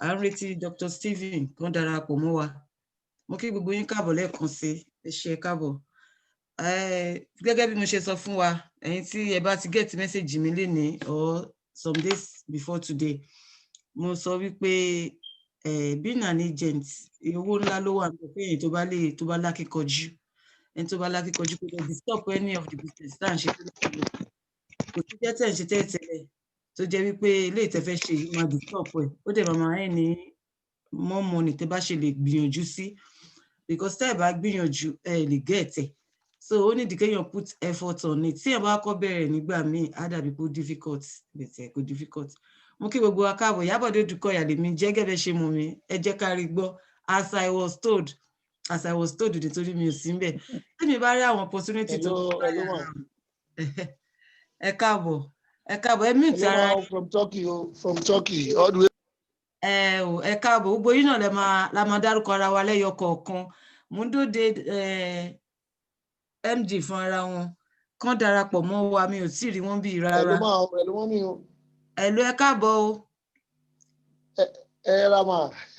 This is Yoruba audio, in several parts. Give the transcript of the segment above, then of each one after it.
à ń retí Dr. Stephen kan darapọ̀ mọ́ wa. Mo kí gbogbo yín káàbọ̀ lẹ́ẹ̀kan sí, ẹ ṣé káàbọ̀. Gẹ́gẹ́ bí mo ṣe sọ fún wa, ẹ̀yin tí ẹ bá ti get message mi lénìí or some days before today, mo sọ wípé being an agent, owó ńlá ló wà nípa pé èyí tó bá lákíkanjú, ẹni tó bá lákíkanjú kò lè disturb any of the business tá à ń ṣe tẹ́lẹ̀. Kò sí jẹ́ tẹ̀ ń ṣe tẹ́lẹ̀ tó jẹ́ wípé ilé ìtẹ́fẹ́ ṣe yìí máa disturb ẹ̀, ó dẹ̀ máa ẹ̀ ní more money tẹ́ bá ṣe lè gbìyànjú sí, because tẹ́ ẹ̀ bá gbìyànjú ẹ lè get ẹ̀. So ó ní kéèyàn put effort on it. Tí ẹ̀ bá kọ́ bẹ̀rẹ̀ nígbà míì á dàbí kó difficult, bẹ̀tẹ̀ kó difficult. Mo kí gbogbo wa káàbọ̀, Ìyábọ̀dé Odùkọ̀yà lèmi jẹ́ gẹ́gẹ́ ṣe mọ̀ mí, ẹ jẹ́ ká rí gbọ́, as I was told nítorí mi ò sí ńbẹ̀. Tí mi bá rí àwọn opportunity tó ẹ káàbọ̀, ẹ mute ara. From Turkey, all the way. Ẹ káàbọ̀, gbogbo yín náà la máa dárúkọ ara wa lẹ́yọ kọ̀ọ̀kan. Mo ń dóde MD fún ara wọn kán darapọ̀ mọ́ wa, mi ò tí ì rí wọn bí rárá. Ẹ̀lú ẹ káàbọ̀ o.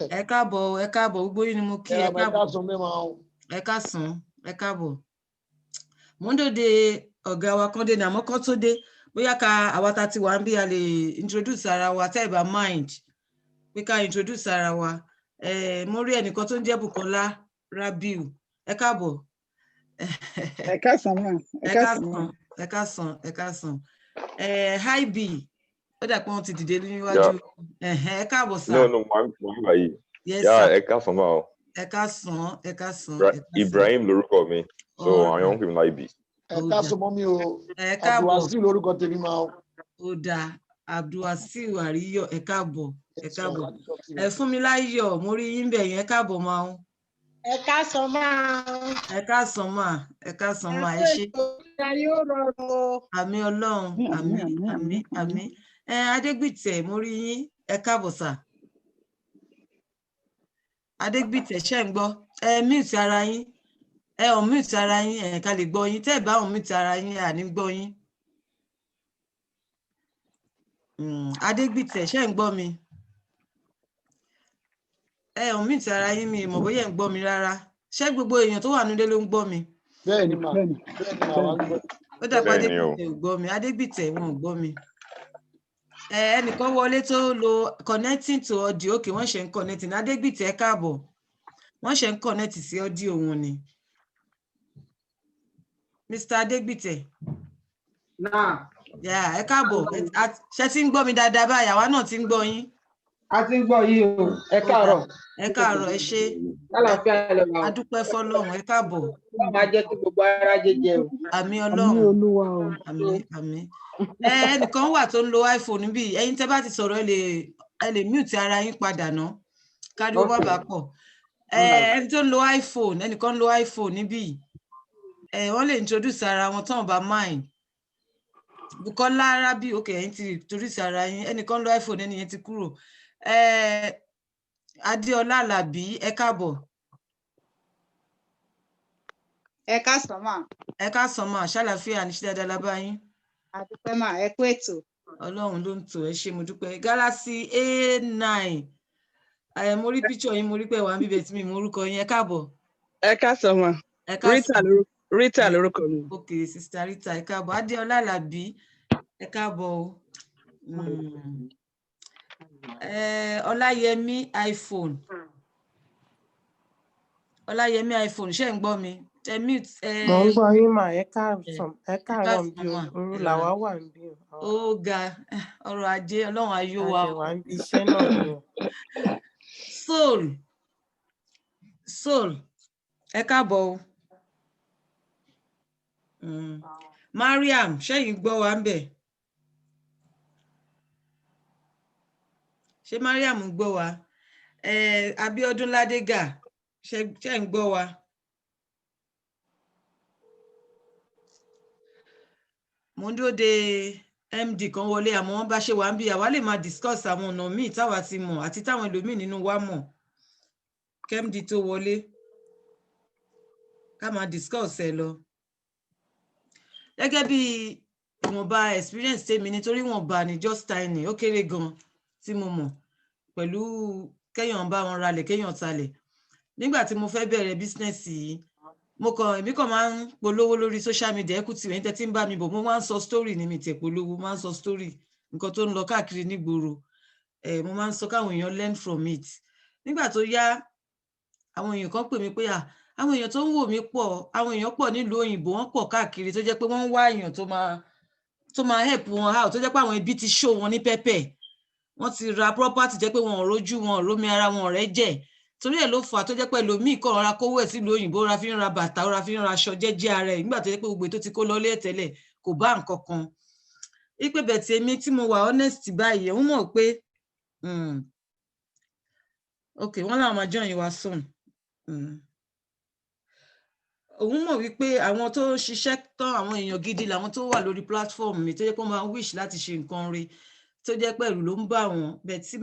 Ẹ káàbọ̀ gbogbo yín ni mo kí ẹ káàbọ̀. Ẹ káàbọ̀. Mo ń dóde ọ̀gá wa kan dé ní àmọ́ kán tó dé, bóyá àwa ta ti wà ń bí a lè introduce ara wa, tẹ́ ẹ bá mind pé ká introduce ara wa. Mo rí ẹnìkan tó ń jẹ́ Bùkọ́lá Rabiu, ẹ káàbọ̀. Ẹ káàsán. Ẹ káàsán. Hi B, ó dà pé wọ́n ti dìde níwájú. Ẹ káàbọ̀ sá. No, mo wà yìí. Yes sir. Ẹ káàsán máa o. Ẹ káàsán. Ibrahim lorúkọ mi, so àwọn èèyàn ń pè mí láì bí. Ẹ káàsán mọ́ mi o. Ẹ káàbọ̀. Abdulwasiu lorúkọ tèmi máa o. Ó dáa, Abdulwasiu Àríyọ̀, ẹ káàbọ̀. Ẹ fún mi láyọ̀, mo rí yín bẹ̀ yẹn, ẹ káàbọ̀ máa o. Ẹ káàsán máa. Ẹ káàsán máa, ẹ ṣé. Yóò rọrùn o. Àmín Ọlọ́run, àmín. Adégbìtẹ̀, mo rí yín, ẹ káàbọ̀ sà. Adégbìtẹ̀, ṣé ń gbọ́? Mute ara yín. Unmute ara yín, ká lè gbọ́ yín. Tẹ́ ẹ bá unmute ara yín, à ní gbọ́ yín. Adégbìtẹ̀, ṣé ń gbọ́ mi? Unmute ara yín, mi mọ̀ bóyá ń gbọ́ mi rárá. Ṣé gbogbo èèyàn tó wà nílé ló ń gbọ́ mi? Bẹ́ẹ̀ni ma. Ó dàpọ̀ Adégbìtẹ̀ ò gbọ́ mi. Adégbìtẹ̀ wọn ò gbọ́ mi. Ẹnìkan wọlé tó lo connecting to audio, okay, wọ́n ṣe ń connecting. Adégbìtẹ̀ ẹ káàbọ̀. Wọ́n ṣe ń connect sí audio wọn ni. Mr. Adégbìtẹ̀. Náà. Ẹ káàbọ̀. Ṣé tí ń gbọ́ mi dáadáa báyìí? Àwa náà ti ń gbọ́ yín. A ti ń gbọ́ yìí o. Ẹ káàárọ̀. Ẹ káàárọ̀, ẹ ṣé. Àlàáfíà lẹ wà. A dúpẹ́ fọ́lọ́run, ẹ káàbọ̀. Ó máa jẹ́ kí gbogbo ara jẹjẹ o. Àmín Ọlọ́run. Àmín. Ẹnìkan wà tó ń lo iPhone níbí, ẹ̀yin tẹ́ bá ti sọ̀rọ̀ ẹ lè mute ara yín padà ná. Kárí ó bàbá pọ̀. Ẹni tó ń lo iPhone, ẹnìkan ń lo iPhone níbí. Wọ́n lè introduce ara wọn tán bá mind. Bùkọ́lá Rabiu, okay, ẹ̀yin ti introduce ara yín. Ẹnìkan ń lo iPhone, ẹnìyẹn ti kúrò. Adéọlá Àlàbí, ẹ káàbọ̀. Ẹ káàsán mà. Ẹ káàsán mà, ṣàlàáfíà ní ṣe dáadáa lábá yín. A dúpẹ́ mà, ẹ kú ètò. Ọlọ́run ló ń tò, ẹ ṣé mo dúpẹ́. Galaxy A9. Mo rí picture yín, mo rí pé wà ń bíbẹ̀ tí mi mọ orúkọ yín, ẹ káàbọ̀. Ẹ káàsán mà. Rita lorúkọ mi. Okay, Sister Rita, ẹ káàbọ̀. Adéọlá Àlàbí, ẹ káàbọ̀ o. Ọláyẹmí iPhone. Ṣé ń gbọ́ mi? Mo ń gbọ́ yín mà, ẹ káàárọ̀ bí òru làwa wà ń bí. Ó ga ọrọ̀ ajé, Ọlọ́run ayọ̀ wa. Àjẹwà ń bí iṣẹ́ náà ni o. Soul, ẹ káàbọ̀ o. Mariam, ṣẹ́yìn gbọ́ wa ń bẹ̀? Ṣé Mariam ń gbọ́ wa? Abíọ́dún Ládégà, ṣé ń gbọ́ wa? Mo ń dúró de MD kan wọlé, àmọ́ wọ́n bá ṣe wà ń bí àwa lè máa discuss àwọn ọ̀nà míì táwa ti mọ̀ àti táwọn ẹlòmíì nínú wa mọ̀. KMD tó wọlé ká máa discuss ẹ lọ. Gẹ́gẹ́ bí ìwọ̀nba experience tèmi nítorí wọ́n bá ní just tiny, ó kéré gan tí mo mọ̀. pẹ̀lú kéèyàn bá wọn ralẹ̀ kéèyàn talẹ̀. Nígbà tí mo fẹ́ bẹ̀rẹ̀ bísínẹ́sì yìí, èmi kàn máa ń polówó lórí social media equity ẹ̀yin tẹ́ tí ń bá mi bọ̀, mo máa ń sọ story ní mi tẹ̀ polówó, máa ń sọ story nǹkan tó ń lọ káàkiri nígboro. Mo máa ń sọ káwọn èèyàn learn from it. Nígbà tó yá, àwọn èèyàn kan pè mí pé àwọn èèyàn tó ń wò mí pọ̀, àwọn èèyàn pọ̀ nílùú òyìnbó, wọ́n pọ̀ káàkiri tó jẹ́ pé wọ́n ń wá èèyàn tó máa help wọn out, tó jẹ́ pé àwọn ẹbí ti show wọn ní pẹ́pẹ́, wọ́n ti ra property jẹ́ pé wọn ò rójú, wọn ò rómi ara, wọn ò rẹ́jẹ̀. Torí ẹ̀ ló fà á tó jẹ́ pé ẹlòmíì kàn ra kówó ẹ̀ sílùú òyìnbó, ra fi ń ra bàtà, ra fi ń ra aṣọ jẹ́jẹ́ ara ẹ̀, nígbà tó jẹ́ pé gbogbo tó ti kó lọ lé tẹ́lẹ̀ kò bá nǹkan kan. Ipe bẹ̀tì èmi tí mo wà honest báyìí, òun mọ̀ pé okay, wọ́n láwọn máa join wa soon. Òun mọ̀ wípé àwọn tó ń ṣiṣẹ́ tán, àwọn èèyàn gidi làwọn tó wà lórí platform mi tó jẹ́ pé wọ́n máa wish láti ṣe nǹkan rí, tó jẹ́ pé ẹ̀rù ló ń bà wọ́n, bẹ́ẹ̀ tí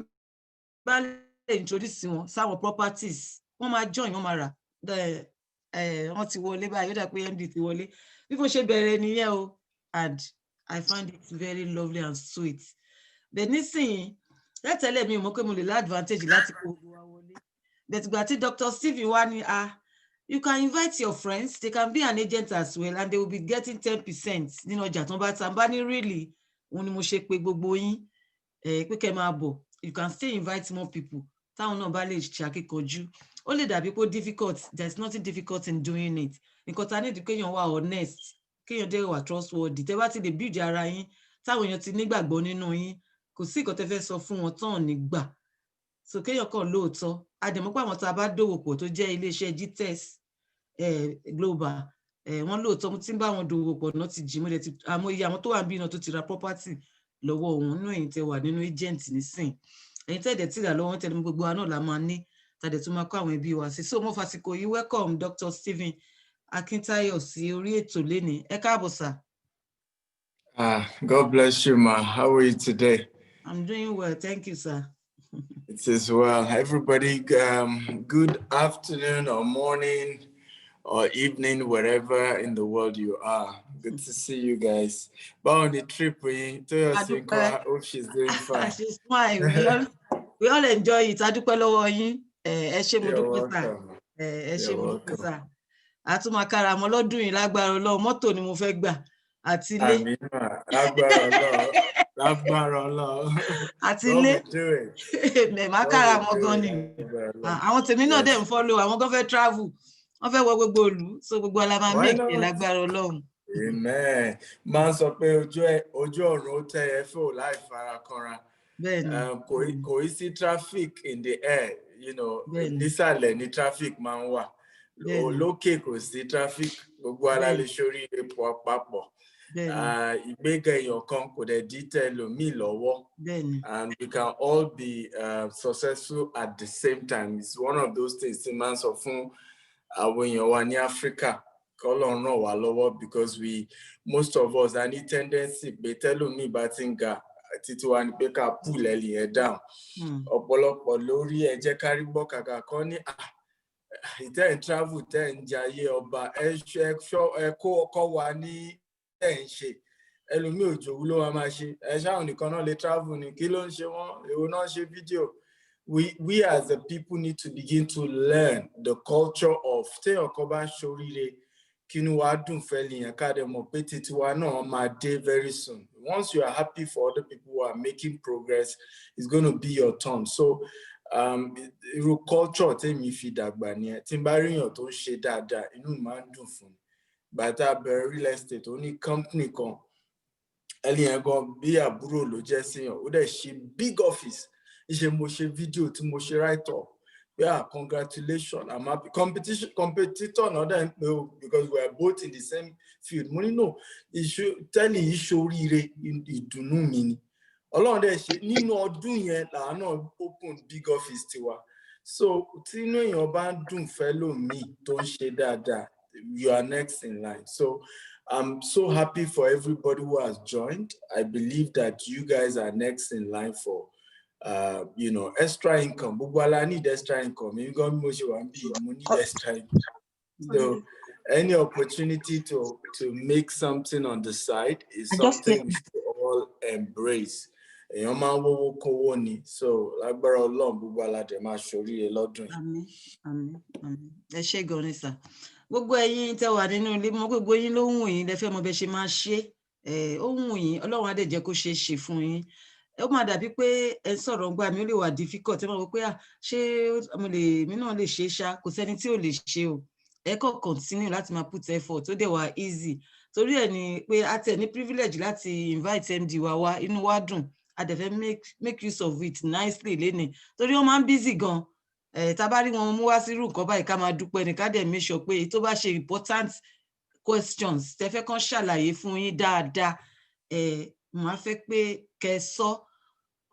bá lè introduce wọn sáwọn properties, wọ́n máa join, wọ́n máa rà. Wọ́n ti wọlé báyìí, ó dà pé MD ti wọlé. Bí mo ṣe bẹ̀rẹ̀ nìyẹn o, and I find it very lovely and sweet. Bẹ́ẹ̀ nísìnyí, tẹ́lẹ̀ mi ò mọ̀ pé mo lè lá advantage láti kó gbogbo wa wọlé. Bẹ́ẹ̀ tìgbà tí Dr. Stephen wá ní you can invite your friends, they can be an agent as well, and they will be getting 10% nínú ọjà tó ń bá ta. Bá ní really, òun ni mo ṣe pé gbogbo yín pé kẹ́ máa bọ̀. You can still invite more people. Táwọn náà bá lè ṣàkíkanjú. Ó lè dàbí pé difficult, there's nothing difficult in doing it. Nǹkan tá ní di kéèyàn wà honest, kéèyàn dé wà trustworthy. Tẹ́ bá ti lè build ara yín, táwọn èèyàn ti nígbàgbọ́ nínú yín, kò sí nǹkan tẹ́ fẹ́ sọ fún wọn tán nígbà. So kéèyàn kàn lóòótọ́. Àdèmọ́ pé àwọn tá a bá dòwò pọ̀ tó jẹ́ iléeṣẹ́ GTES global, wọ́n lóòótọ́ mo ti ń bá wọn dòwò pọ̀ náà ti jí mo dẹ̀ ti àmọ́ iye àwọn tó wà níbí náà tó ti ra property lọ́wọ́ òun nínú ẹ̀yin tẹ́ wà nínú agent nísìn, ẹ̀yin tẹ́ dẹ̀ ti rà lọ́wọ́ tẹ́lẹ̀ gbogbo wa náà la máa ní tàdé tó máa kó àwọn ẹbí wa sí. So mo fàsìkò yìí welcome Dr. Stephen Akintayo sí orí ètò lénìí. Ẹ káàbọ̀ sà. God bless you, ma. How are you today? I'm doing well, thank you, sir. It is well. Everybody, good afternoon or morning or evening, wherever in the world you are. Good to see you guys. But on the trip, I hope she's doing fine. She's fine. We all enjoy it. Adúpẹ́ lọ́wọ́ yín. Ẹ ṣé mo dúpẹ́ sà. Ẹ ṣé mo dúpẹ́ sà. Àtúmọ̀kára mọ́ lọ́dún yìí lágbára Ọlọ́run, mọ́tò ni mo fẹ́ gbà. Àti ilé. Àmín, lágbára Ọlọ́run. Lágbára Ọlọ́run. Àti ilé. Màá kára mọ́ gan ni. Àwọn tèmi náà dẹ̀ ń follow, àwọn gan fẹ́ travel. Wọ́n fẹ́ wọ gbogbo ìlú, so gbogbo ala máa make it lágbára Ọlọ́run. Amen. Máa ń sọ pé ojú ọ̀run ó tẹ́ ẹ fò láì farakanra. Kò sí traffic in the air, you know, nísàlẹ̀ ní traffic máa ń wà. Lókè kò sí traffic, gbogbo ala lè ṣorí epo papọ̀. Ìgbéga èèyàn kan kò dẹ̀ dítẹ̀ lómi lọ́wọ́. And we can all be successful at the same time. It's one of those things tí máa ń sọ fún àwọn èèyàn wa ní Africa. Kọ́lọ́run ràn wá lọ́wọ́, because most of us a ní tendency pé tẹ́lómi bá ti ń ga títí wa ní pé ká pull ẹ̀lì yẹn down. Ọ̀pọ̀lọpọ̀ lórí EJEKARIGBO kàkà kan ní ìtẹ́ ń travel tẹ́ ń jayé ọba ẹ kó ọkọ̀ wa ní ẹ̀ ń ṣe. Ẹlòmíì òjòwú ló máa ṣe. Ẹ ṣáwọn nìkan náà lè travel ní kí ló ń ṣe wọ́n? Èwo náà ṣe fídíò. We as a people need to begin to learn the culture of téèyàn kan bá ṣoríire kínú wa dùn fẹ́ lèèyàn ká dẹ̀ mọ̀ pé títí wa náà máa dé very soon. Once you are happy for other people who are making progress, it's going to be your turn. So irú culture tèmi fi dàgbà nìyẹn. Tí n bá rí èèyàn tó ń ṣe dáadáa, inú mi máa ń dùn fún un. Bàtà bẹ̀rẹ̀ real estate, ó ní company kan. Ẹni yẹn gan bí àbúrò ló jẹ́ síyàn, ó dẹ̀ ṣe big office. Ìṣe mo ṣe fídíò tí mo ṣe write up. Yeah, congratulations. I'm happy. Competitor, not that, because we are both in the same field. Money, no. Tell you, ṣoríire ìdùnnú mi ni. Ọlọ́run dẹ̀ ṣe nínú ọdún yẹn làwọn náà open big office tiwa. So, tí inú èèyàn bá ń dùn fẹ́ lómi tó ń ṣe dáadáa, you are next in line. So, I'm so happy for everybody who has joined. I believe that you guys are next in line for you know, extra income. I need extra income. You need extra income. So any opportunity to make something on the side is something we should all embrace. èèyàn máa ń wówó kówó ni so lágbára Ọlọ́run gbogbo aládé máa ṣoríire lọ́dún yìí. Àmín àmín àmín. Ẹ ṣé gan ni sà. Gbogbo ẹ̀yin tẹ́ wà nínú ilé mọ̀ gbogbo yín ló wù yín lẹ fẹ́ mọ̀ bẹ́ ṣe máa ṣe ó wù yín Ọlọ́run á dẹ̀ jẹ́ kó ṣeé ṣe fún yín. Ó máa dàbí pé ẹ sọ̀rọ̀ ń gbà mí ó lè wà difficult ẹ máa wò pé ṣé mi náà lè ṣe ṣá kò sẹ́ni tí ò lè ṣe o. Ẹ kàn continue láti máa put effort ó dẹ̀ wà easy torí ẹ̀ ni pé a tẹ̀ ní privilege láti invite MD wa inú wa dùn a dẹ̀ fẹ́ make use of it nicely lénìí torí wọ́n máa ń busy gan tá bá rí wọn mú wá sí irú nǹkan báyìí ká máa dúpẹ́ ní ká dẹ̀ make sure pé tó bá ṣe important questions tẹ́ fẹ́ kàn ṣàlàyé fún yín dáadáa màá fẹ́ pé kẹ́ sọ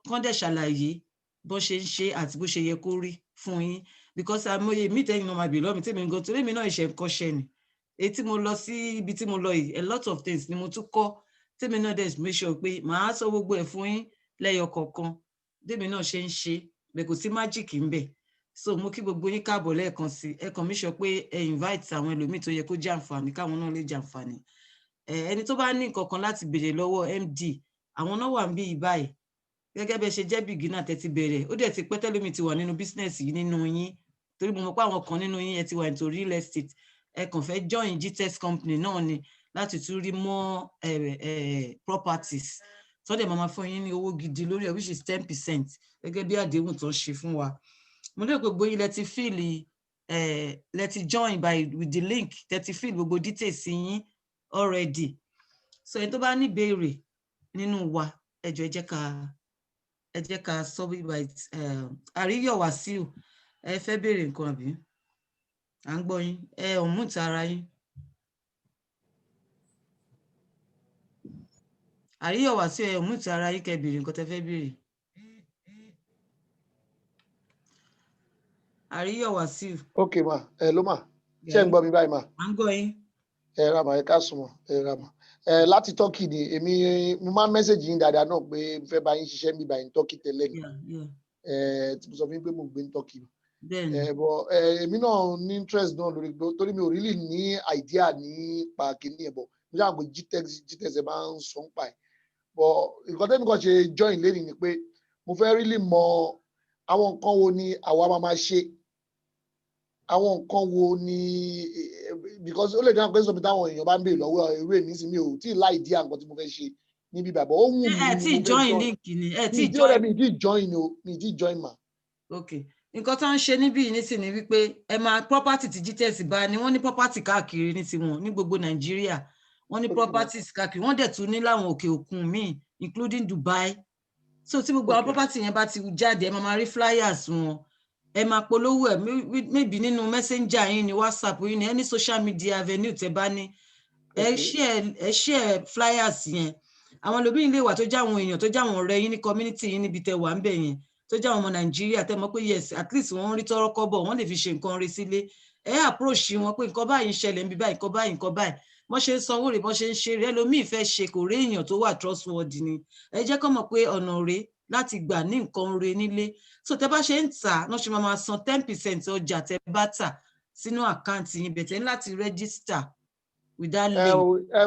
kàn dẹ̀ ṣàlàyé bó ṣe ń ṣe àti bó ṣe yẹ kó rí fún yín because àmọye mi tẹ́yìn náà máa bì lọ́mí tèmi gan torí mi náà ìṣe ń kọ́ṣẹ́ ni èyí tí mo lọ sí ibi tí mo lọ yìí a lot of things ni mo tún kọ́ tèmi náà dẹ̀ make sure pé màá sọ gbogbo ẹ̀ fún yín lẹ́yọ kọ̀ọ̀kan tèmi náà ṣe ń ṣe bẹ́ẹ̀ kò sí magic ń bẹ̀ so mo kí gbogbo yín káàbọ̀ lẹ́ẹ̀kan sí ẹ kàn mí sọ pé ẹ invite àwọn ẹlòmíì tó yẹ kó jàǹfààní káwọn náà lè jàǹfààní ẹni tó bá ní nǹkan kan láti béèrè lọ́wọ́ MD àwọn náà wà ń bí ìbáyìí gẹ́gẹ́ bẹ́ẹ̀ ṣe jẹ́ beginner tẹ́ ti bẹ̀rẹ̀ ó dẹ̀ ti pẹ́ tẹ́lómi ti wà nínú business yìí nínú yín torí mo mọ̀ pé àwọn kan nínú yín ẹ ti wà into real estate ẹ kàn fẹ́ join GTEX company náà ni láti tún rí more properties tó dẹ̀ máa fún yín ní owó gidi lórí ẹ̀ which is 10% gẹ́gẹ́ bí àdéhùn tó ń ṣe fún wa mo lérò pé gbogbo yín lẹ ti feel lẹ ti join with the link lẹ ti feel gbogbo details yín already so ẹni tó bá ní ìbéèrè nínú wa ẹ jọ̀ọ́ ẹ jẹ́ ká sọ bí Àríyọ̀ Wàsíù ẹ fẹ́ béèrè nǹkan àbí à ń gbọ́ yín ọ̀mùtà ara yín Àríyọ̀ Wàsíù ọ̀mùtà ara yín kẹ́ béèrè nǹkan tẹ́ fẹ́ béèrè Àríyọ̀ Wàsíù. Ok ma ló mà ṣé ń gbọ́ mi báyìí ma. à ń gbọ́ yín. Ra mà ẹ ká sùn mọ́ ra mà láti Turkey ni èmi mo máa ń mẹ́sẹ̀gì yín dáadáa náà pé mo fẹ́ bá yín ṣiṣẹ́ mi báyìí ní Turkey tẹ́lẹ̀ ni tí mo sọ fún yín pé mo gbé ní Turkey bọ̀ èmi náà ní interest náà lórí torí mi ò really ní idea nípa kìíní ẹ̀ bọ̀ mo ṣáà pé GTEX ẹ̀ máa ń sọ ń pa ẹ̀ bọ̀ nǹkan tẹ́mi kan ṣe join lẹ́yìn ni pé mo fẹ́ really mọ àwọn nǹkan wo ni àwa máa ṣe àwọn nǹkan wo ni because ó lè dáhùn pé sọmi táwọn èèyàn bá ń béèrè lọ́wọ́ irú èmi sí mi ò tí ì láì dí àwọn nǹkan tí mo fẹ́ ṣe níbi bàbá ó wù mí ẹ tí join link ni ẹ tí join ma. ok nǹkan tó ń ṣe níbí yìí nísìnyí wípé ẹ máa property tí GTEX bá ní wọ́n ní property káàkiri ní tiwọn ní gbogbo Nàìjíríà wọ́n ní properties káàkiri wọ́n dẹ̀ tún ní láwọn òkè òkun míì including Dubai so tí gbogbo àwọn property yẹn bá ti jáde ẹ máa rí flyers wọn ẹ máa polówó ẹ maybe nínú messenger yín ní WhatsApp yín ní any social media avenue tẹ́ bá ní ẹ share flyers yẹn àwọn lóbìnrin lè wà tó jáwọn èèyàn tó jáwọn ọ̀rẹ́ yín ní community yín níbi tẹ́ wà ń bẹ̀ yẹn tó jáwọn ọmọ Nàìjíríà tẹ́ mọ̀ pé yes at least wọ́n rí tọ́rọ́ kọ́bọ̀ wọ́n lè fi ṣe nǹkan rí sílé ẹ approach wọn pé nǹkan báyìí ń ṣẹlẹ̀ níbi báyìí nǹkan báyìí wọ́n ṣe ń sanwó rẹ̀ wọ́n ṣe ń ṣe rẹ̀ ẹlòmíì fẹ́ ṣe kò rí èèyàn tó wà trustworthy ni ẹ jẹ́ kó mọ̀ pé ọ̀nà rẹ̀ láti gbà ní nǹkan rẹ̀ nílé so tẹ́ bá ṣe ń tà náà ṣe máa san 10% ọjà tẹ́ bá tà sínú àkáǹtì yín bẹ̀tẹ̀ láti register with that link.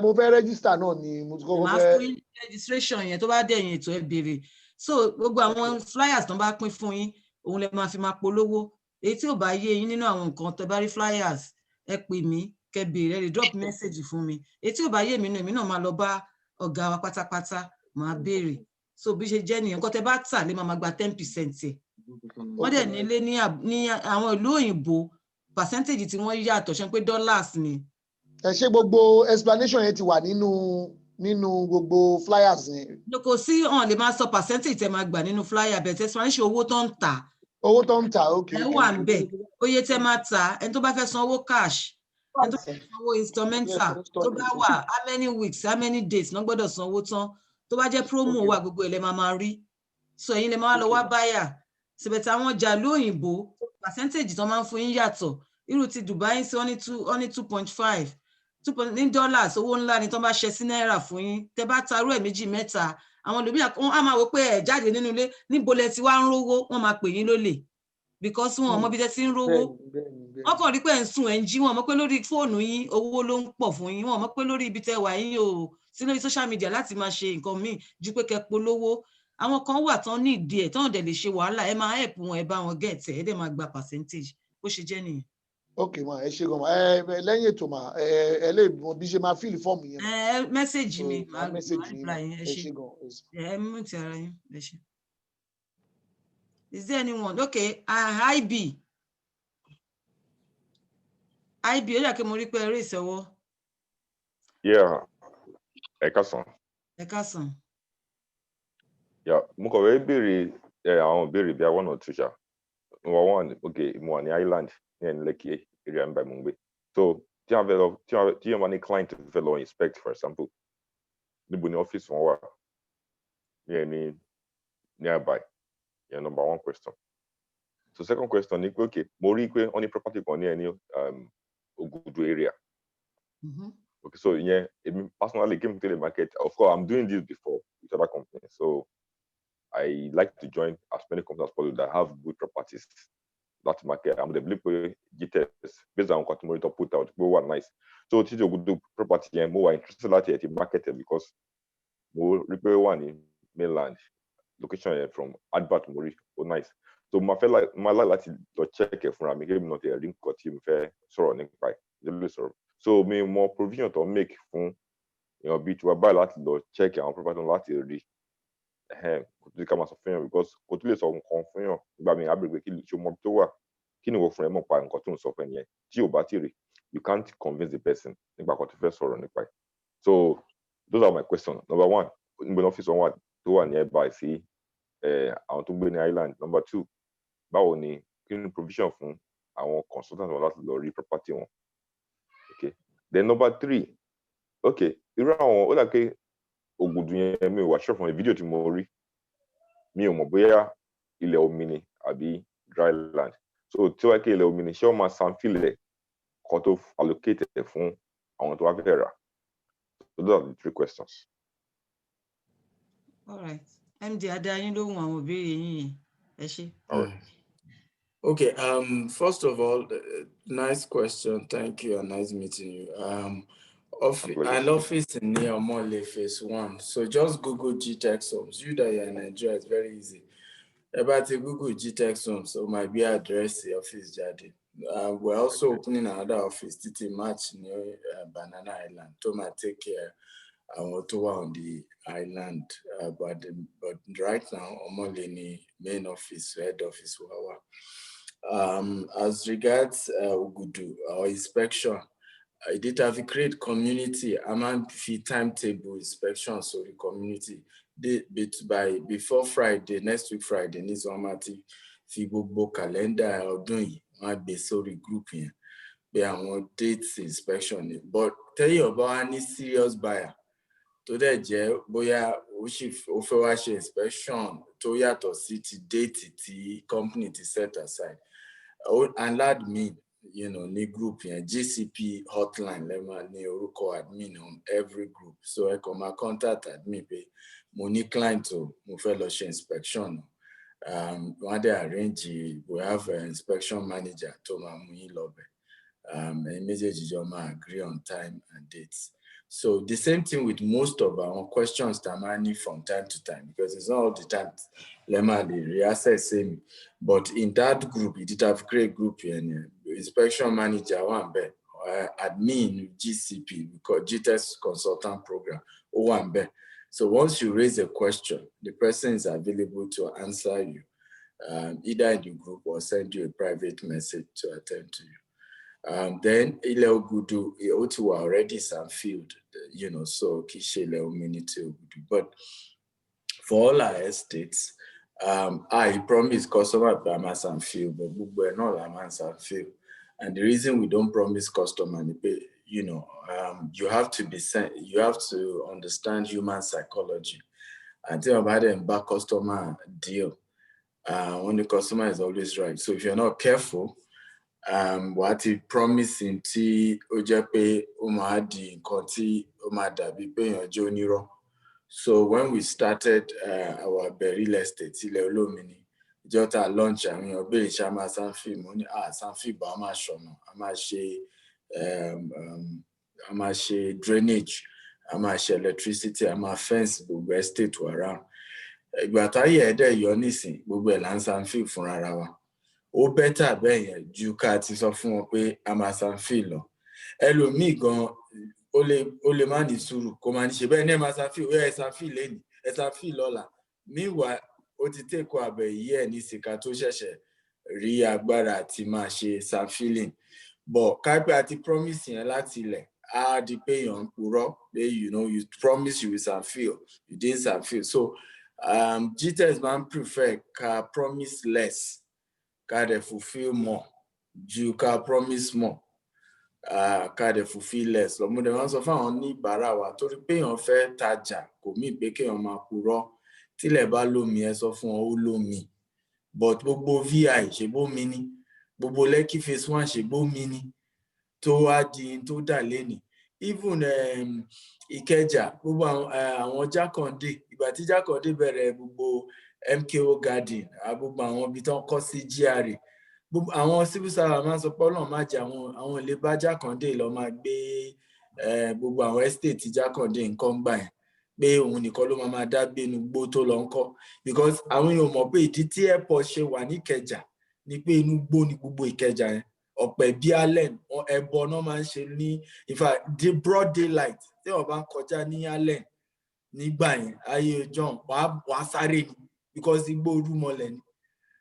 mo fẹ́ register náà ni mo ti kọ́kọ́ fẹ́. máa fún registration yẹn tó bá dẹ̀yìn ètò ẹ béèrè so gbogbo àwọn flyers tó bá pín fún yín òun lè máa fi máa polówó èyí tí ò bá yé yín nínú àwọn nǹkan tó bá rí flyers ẹ pè mí kẹ́ béèrè ẹ lè drop message fún mi èyí tí ò bá yé mi náà èmi náà máa lọ bá ọ̀gá wa pátápátá máa béèrè so bí ṣe jẹ́ nìyẹn nǹkan tẹ́ bá tà lè máa gba 10% ẹ̀ wọ́n dẹ̀ nílé ní àwọn ìlú òyìnbó percentage tí wọ́n yàtọ̀ ṣe pé dollars ni. ẹ ṣe gbogbo explanation yẹn ti wà nínú gbogbo flyers yẹn. kò sí ọ̀n lè máa sọ percentage tẹ́ máa gbà nínú flyer bẹ̀rẹ̀ explanation owó tó ń tà. owó tó ń tà ok. ẹ wà ń bẹ̀ oye tẹ́ máa tà ẹni tó bá fẹ́ san owó cash ẹni tó fẹ́ san owó instrumental tó bá wà how many weeks how many days náà gbọ́dọ̀ san owó tán tó bá jẹ́ promo wà gbogbo ẹ̀ lẹ́ máa rí so ẹ̀yin lè máa lọ wá báyà síbẹ̀ tí àwọn ọjà lóyìnbó percentage tó máa ń fún yín yàtọ̀ irú ti Dubai sí wọ́n ní 2.5 ní dollars owó ńlá ni tó bá ṣe sí náírà fún yín tẹ́ bá tarú ẹ̀ méjì mẹ́ta àwọn olùbíyà wọn á máa wò pé ẹ̀ jáde nínú ilé níbo lẹ ti wá ń rówó wọ́n máa pè yín lólè because wọn mọ bí tẹ́ ti ń rówó wọ́n kàn rí pé ẹ̀ ń sùn ẹ̀ ń jí wọn mọ̀ pé lórí fóònù yín owó ló ń pọ̀ fún yín wọn mọ̀ pé lórí ibi tẹ́ wà yín o sí lórí social media láti máa ṣe nǹkan míì ju pé kẹ́ polówó àwọn kan wà tán ní ìdí ẹ̀ tán dẹ̀ lè ṣe wàhálà ẹ máa help wọn ẹ bá wọn get ẹ dẹ̀ máa gba percentage bó ṣe jẹ́ nìyẹn. ok ma ẹ ṣe gan ma lẹ́yìn ètò ma ẹ lè mọ bí ṣe máa fill fọ́ọ̀mù yẹn. mẹ́sẹ̀gì mi máa mẹ́sẹ̀gì reply yín ẹ ṣe ẹ mú ti ara yín ẹ ṣe. Is there anyone? Okay, IB ó yà kí mo rí pé eré ìṣòwò. Yeah, ẹ káàsán. Ẹ káàsán. Yeah, mo kàn fẹ́ béèrè àwọn ìbéèrè bí i one or two ṣá. Number one, okay, mo wà ní Island ní ẹni Lekki area ń bá mo ń gbé. So tí wọ́n bá ní client tó fẹ́ lọ inspect for example, níbo ni ọ́fíìsì wọn wà? Ní ẹni nearby. Yeah, number one question. So second question ni pé okay, mo rí pé only property kan ní ẹni Ogudu area. Okay, so yeah, personally came to the market. Of course, I'm doing this before with other companies. So I like to join as many companies as possible that have good properties. That market, I'm the believe GTS based on what to put out, go one nice. So this is a good property and more interested at the market because more repair one in mainland location from advert more nice. So my fellow like to check it from me not a link got him fair sorrow by the so me more provision to make from be to buy that check our property láti rí kò tó ká máa sọ fún yàn because kò tó lè sọ nǹkan fún yàn nígbà míì àbẹ̀gbẹ̀ kí ṣe mọ tó wà kí ni ìwọ fún ẹ mọ̀ pa nǹkan tó ń sọ fún ẹ yẹn tí ò bá ti rí you can't convince the person nígbà kan tó fẹ́ sọ̀rọ̀ nípa ẹ̀. So those are my questions. Number one, níbo ní ọ́fíìsì wọn tó wà nearby sí àwọn tó gbé ní Island. Number two, báwo ni kí ni provision fún àwọn consultant wọn láti lọ rí property wọn. Okay, then number three, okay, irú àwọn ó dà pé Ògùdù yẹn mi ò wá ṣọ́ fún fídíò tí mo rí mi ò mọ̀ bóyá ilẹ̀ omi ni àbí dry land. So tí wàá kí ilẹ̀ omi ni ṣé wọ́n máa sanfilẹ̀ kan tó allocate fún àwọn tó wá fẹ́ rà. So those are the three questions. All right, MD Adayin lóhùn àwọn ìbéèrè yín yẹn ẹ ṣé. All right. Okay, first of all, nice question. Thank you and nice meeting you. An office in near Omole phase 1. So just Google GTEX homes. You that are in Nigeria, it's very easy. About to Google GTEX homes, so might be address the office Jadi. We're also opening another office, Titi March near Banana Island. To might take care on the island, but right now Omole main office, head office, Wawa. As regards Ogudu, our inspection, I did have a great community. I'm on timetable inspection, so the community before Friday, next week Friday, needs one Fibo calendar or doing my sorry group here. They are more dates inspection. But tell you about any serious buyer. Today, boya offer inspection, Toyota City date the company to set aside. And admin, new group here, GCP hotline, new admin on every group. So I come contact admin, money client to fellowship inspection. When they arrange, we have an inspection manager, Thomas Muilobe. And messages agree on time and dates. So the same thing with most of our questions Tamani from time to time, because it's not all the time Lema the reassess same. But in that group, it did have great group here, inspection manager one bed, admin GCP, we call GTS consultant program, one bed. So once you raise a question, the person is available to answer you, either in the group or send you a private message to attend to you. Then Ile Ogudu, Otu already some field, so Kishele Ominiti Ogudu. But for all our estates, I promise customer Bamas and field, but we're not Lamans and field. And the reason we don't promise customer, you have to you have to understand human psychology. Until about them back customer deal, when the customer is always right. So if you're not careful, what he promising ti ojepe umadi konti umada bi pe joniro. So when we started our real estate, ile olomini, jota launch and your be chama sanfi money sanfi ba ma shono, ama she drainage, ama she electricity, ama fence the estate around. ìgbà táyé ẹ̀dẹ̀ yọ nísìn gbogbo ẹ̀ là ń sanfil fúnra ra wa ó bẹ́tà bẹ́ẹ̀ yẹn ju ká ti sọ fún wọn pé a máa sanfil lọ ẹlòmíì gan ó lè má ní sùúrù kó máa ní ṣe bẹ́ẹ̀ ní ẹ̀ máa sanfil ó yẹ ẹ̀ sanfil lẹ́nìí ẹ̀ sanfil lọ́la meanwhile ó ti tẹ́kọ̀ àbẹ̀ yìí ẹ̀ ní sìkà tó ṣẹ̀ṣẹ̀ rí agbára àti máa ṣe sanfiling but kápẹ́ àti promise yẹn láti ilẹ̀ á di pé èèyàn ń purọ́ pé you promise you will sanfil you didn't sanfil so GTS man prefer ká promise less ká dẹ̀ fulfill more ju ká promise more ká dẹ̀ fulfill less lọ́mọdé wọn sọ fún àwọn oníbàárà wa torí pé èèyàn fẹ́ tajà kò mí pé kéèyàn máa purọ́ tílẹ̀ bá lómi ẹ sọ fún ọ ó lómi but gbogbo vi ṣe bómi ni gbogbo Lekki phase 1 ṣe bómi ni tó wá di tó dà lẹ́nì even Ìkẹjà gbogbo àwọn Jákàndé ìgbà tí Jákàndé bẹ̀rẹ̀ gbogbo MKO garden gbogbo àwọn ibi tó ń kọ́ sí GRA àwọn civil servant máa ń sọ pé Ọlọ́run má jẹ́ àwọn ilé bá Jákàndé lọ máa gbé gbogbo àwọn estate Jákàndé nǹkan gbà yẹn pé òun nìkan ló máa dá gbénu gbó tó lọ ń kọ́ because àwọn èèyàn mọ̀ pé ìdí tí airport ṣe wà ní Ìkẹjà ni pé inú gbó ni gbogbo Ìkẹjà yẹn ọ̀pẹ̀ bí allen ẹbọ náà máa ń ṣe ní in fact the broad daylight tí wọ́n bá ń kọjá ní allen nígbà yẹn ayé john wàá sáré ni because igbó orúmọlẹ̀ ni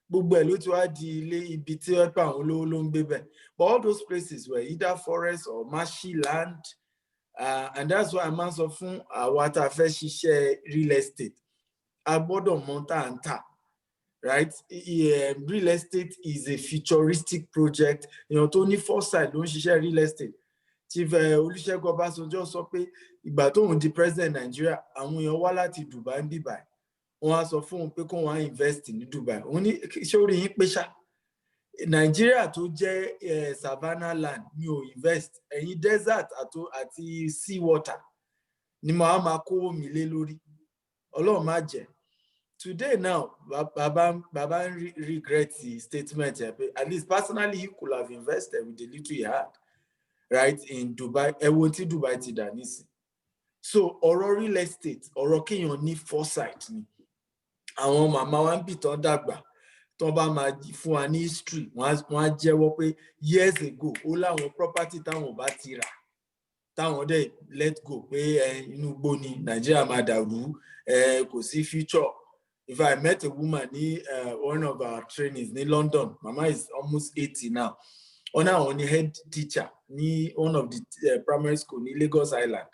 gbogbo ẹ̀ ló ti wá di ilé ibi tí wọ́n pa àwọn olówó ló ń gbé bẹ̀ but all those places were either forest or marshy land and that's why a máa ń sọ fún àwa tá a fẹ́ ṣiṣẹ́ real estate a gbọ́dọ̀ mọ̀ tá à ń tà. Right? Real estate is a futuristic project. Tó ní foresight ló ń ṣiṣẹ́ real estate. Chief Olúṣẹ́gun Ọbásanjọ́ sọ pé ìgbà tóun di president Nigeria, àwọn èèyàn wá láti Dubai ń bíbáyìí. Wọ́n á sọ fún òun pé kóun á invest ní Dubai. Òun ní ṣé orí yín pé ṣá? Nigeria tó jẹ́ savannah land ni ò invest. Ẹ̀yin desert àti sea water ni màá máa kó mi lé lórí. Ọlọ́run má jẹ́. Today now, Baba regrets the statement. At least personally, he could have invested with the little he had, right, in Dubai. Dubai ti dà nísìn. So, ọ̀rọ̀ real estate, ọ̀rọ̀ kéèyàn ní foresight ni. Àwọn màmá wa ń bì tán dàgbà, tán bá máa fún wa ní history, wọ́n á jẹ́wọ́ pé years ago, ó láwọn property táwọn bá ti rà. Táwọn dẹ̀ let go pé inú igbó ni Nàìjíríà máa dàrú, kò sí future. If I met a woman, one of our trainees in London, Mama is almost 80 now. Ona only head teacher ní one of the primary school ní Lagos Island.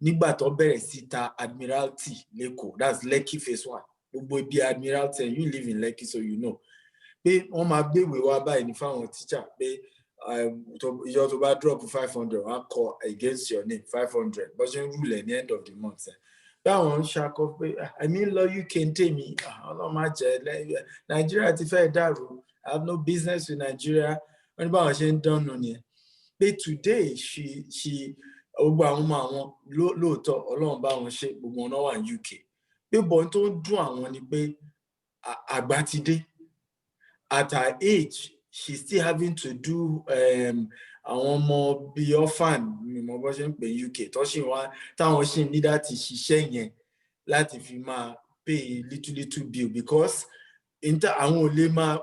Nígbà tó bẹ̀rẹ̀ sí ta Admiralty Leko, that's Lekki phase 1. Gbogbo ibi Admiralty, and you live in Lekki, so you know. Pé wọ́n máa gbé ìwé wá báyìí ní fáwọn teacher pé ìjọ tó bá drop 500, wọ́n á call against your name 500. But you rule at the end of the month. Báwọn ń ṣakọ pé àmì lọ UK ń tèmi ọlọ́run má jẹ́ Nàìjíríà ti fẹ́ dàrú I have no business with Nigeria wọ́n ní báwọn ṣe ń dánù nìyẹn pé today gbogbo àwọn ọmọ àwọn lóòótọ́ ọlọ́run bá wọn ṣe gbogbo ọ̀nà wà ní UK pé bọ́n tó ń dùn àwọn ni pé àgbà ti dé at her age she's still having to do àwọn ọmọ bíi orphan ni mo bọ́ ṣe ń pè UK tó ṣì wá táwọn ṣì ní láti ṣiṣẹ́ yẹn láti fi máa pay little bill because àwọn ò lè máa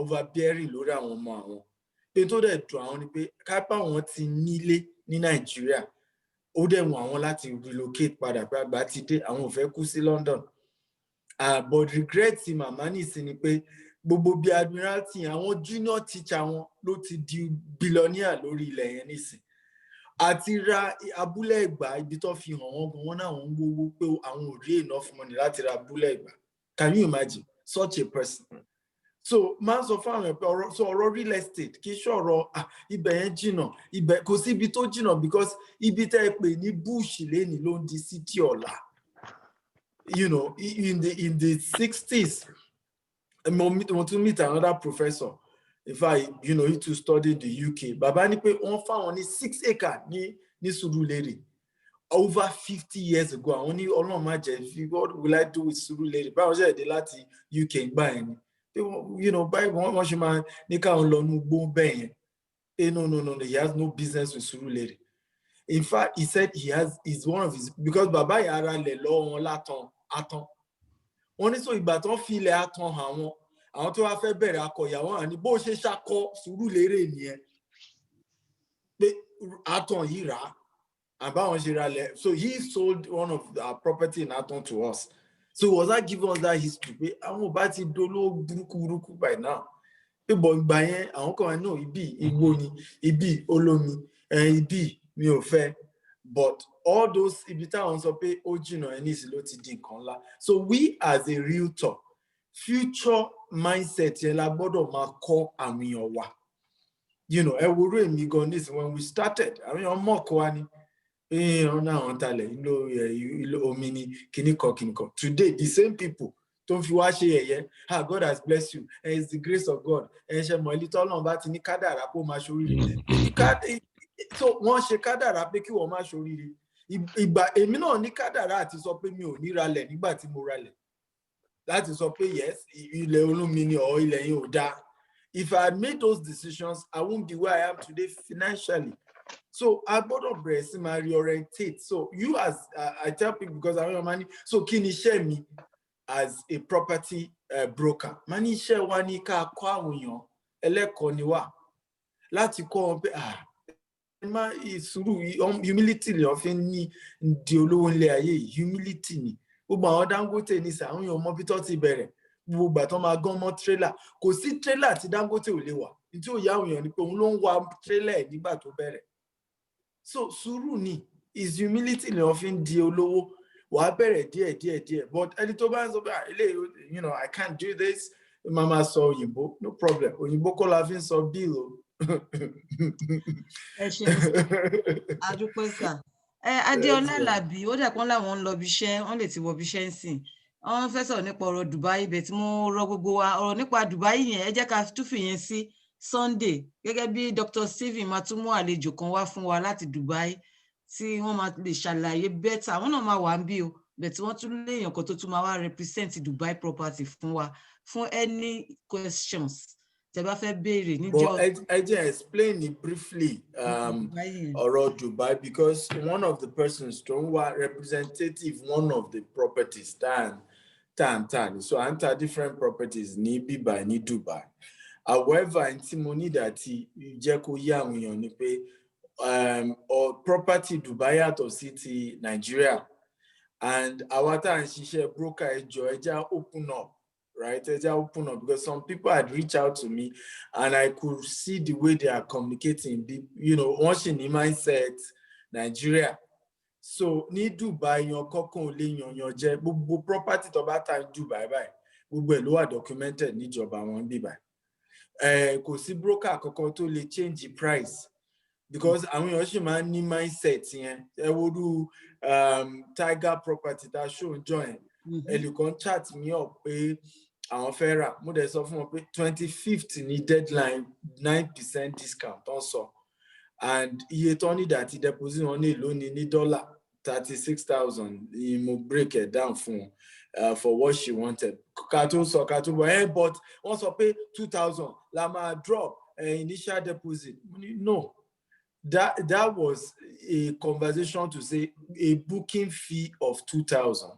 overbearing lórí àwọn ọmọ àwọn pé tó dẹ̀ dùn àwọn ni pé kápá wọn ti nílé ní Nàìjíríà ó dẹ̀ wọ̀n àwọn láti relocate padà pé àgbà ti dé àwọn ò fẹ́ kú sí London but regret ti màmá nìsín ni pé gbogbo bí Admiralty àwọn junior teacher wọn ló ti di billionaire lórí ilẹ̀ yẹn nísìn àti ra abúlé Ẹ̀gbá ibi tó fi hàn wọ́n gan wọ́n náà wọ́n ń gbowó pé àwọn ò rí enough money láti ra abúlé Ẹ̀gbá can you imagine such a person so máa ń sọ fún àwọn ẹ̀pẹ́ ọ̀rọ̀ real estate kì í ṣọ̀rọ̀ ibẹ̀ yẹn jìnnà ibẹ̀ kò sí ibi tó jìnnà because ibi tẹ́ ẹ pè ní bush lẹ́ni ló ń di city ọ̀la in the 60s. I want to meet another professor. If he to study in the UK. Baba ni pé wọ́n fáwọn ní 6 acres ní Surulere. Over 50 years ago, àwọn ní Ọlọ́run má jẹ́ what will I do with Surulere? Báwo ṣe èdè láti UK gbà yẹn ni. Báyìí wọ́n ṣe máa ní káwọn lọ nú gbó bẹ́ẹ̀ yẹn. No, he has no business with Surulere. In fact, he said he's one of his because Baba yàrá lẹ̀ lọ́wọ́ wọn látàn. wọ́n ní so ìgbà tó ń fi ilẹ̀ àtàn àwọn tó wá fẹ́ bẹ̀rẹ̀ akọ̀yàwó àní bó ṣe ṣakọ Sùúrùlérè nìyẹn pé àtàn yìí rà á àbáwọn ṣe ralẹ̀. So he sold one of our property in Aton to us. So was that giving us that history pé àwọn ò bá ti dolówó burúkú by now pé bọ̀ ìgbà yẹn àwọn kan náà ibi igbó ni ibi olómi ibi mi ò fẹ́. But all those ibi táwọn sọ pé ó jìnnà ẹni sì ló ti di nǹkan ńlá. So we as a realtor future mindset yẹn la gbọ́dọ̀ máa kọ́ àwọn èèyàn wa. You know, ẹ wo rú èmi gan nísìn when we started àwọn èèyàn mọ̀ kọ́ wa ni ọ̀nà àwọn talẹ̀ ìlò omi ni kìnnìkan. Today the same people tó ń fi wá ṣe ẹ̀yẹ God has blessed you and it's the grace of God ṣe mọ̀ ilé tọ́lọ́run bá ti ní kádàrá pé ó máa ṣoríire. So wọ́n ṣe kádàrá pé kí wọ́n máa ṣoríire. Ìgbà èmi náà ní kádàrá àti sọ pé mi ò ní ralẹ̀ nígbà tí mo ralẹ̀ láti sọ pé yes ilẹ̀ olómi ni ọ̀ ilẹ̀ yẹn ò dáa. If I had made those decisions I won't be where I am today financially. So I gbọ́dọ̀ bẹ̀rẹ̀ sí máa reorientate. So you as I tell people because I want your money. So kí ni iṣẹ́ mi as a property broker? Màá ní iṣẹ́ wa ní ká kọ́ àwọn èèyàn ẹlẹ́kọ̀ọ́ ni wà láti kọ́ wọn pé má ìṣúrù humility lè fi ní di olówó ńlẹ̀ ayé yìí humility ni. Gbogbo àwọn Dangote ní sàwọn èèyàn mọ bí tó ti bẹ̀rẹ̀ gbogbo ìgbà tó máa gán mọ́ trailer kò sí trailer tí Dangote ò lè wà tí ó yá àwọn èèyàn ni pé òun ló ń wa trailer ẹ̀ nígbà tó bẹ̀rẹ̀. So sùúrù ni is humility lè fi ń di olówó wà á bẹ̀rẹ̀ díẹ̀ but ẹni tó bá ń sọ pé you know I can't do this mama sọ òyìnbó no problem òyìnbó kọ́ la fi ń sọ bill o. Ẹ ṣe àdúpẹ́ sà. Adéọlá Làbí ó dẹ̀ kán láwọn ń lọ bí iṣẹ́ wọ́n lè ti wọ bí iṣẹ́ ń sìn. Wọ́n fẹ́ sọ̀rọ̀ nípa ọ̀rọ̀ Dubai ibẹ̀ tí mo rọ gbogbo wa ọ̀rọ̀ nípa Dubai yẹn ẹ jẹ́ ká tún fìyẹn sí Sunday gẹ́gẹ́ bí Dr. Stephen máa tún mú àlejò kan wá fún wa láti Dubai tí wọ́n máa lè ṣàlàyé bẹ́tà àwọn náà máa wà ń bí o bẹ̀ tí wọ́n tún léèyàn kan tó tún máa wá represent Dubai property fún wa fún any questions tẹ́ bá fẹ́ béèrè níjọ́. But I just explain it briefly ọ̀rọ̀ Dubai because one of the persons tó ń wá representative one of the properties tan so à ń ta different properties ní bíbá ní Dubai. However tí mo need àti jẹ́ kó yé àwọn èèyàn ni pé property Dubai yàtọ̀ sí ti Nigeria and àwa tá à ń ṣiṣẹ́ broker ẹja open up. Right, open up because some people had reached out to me and I could see the way they are communicating. You know, watching the mindset Nigeria. So ní Dubai, your kọ́kàn lè yan jẹ́ gbogbo property tó bá ta Dubai báyìí gbogbo ẹ̀ ló wà documented níjọba wọn bí báyìí. Kò sí broker kankan tó lè change the price because àwọn èèyàn ṣì máa ń ní mindset yẹn. Ẹ wo irú Tiger property tá show join. Ẹnìkan chat me up pé àwọn fẹ́ rà mo dẹ̀ sọ fún wọn pé 25th ní deadline 9% discount tó ń sọ and iye tó ní dàtí deposit wọn ní èlò ní dollar 36,000 ni mo break it down fún for what she wanted ká tó bọ̀ but wọ́n sọ pé 2,000 la máa drop initial deposit no that was a conversation to say a booking fee of 2,000.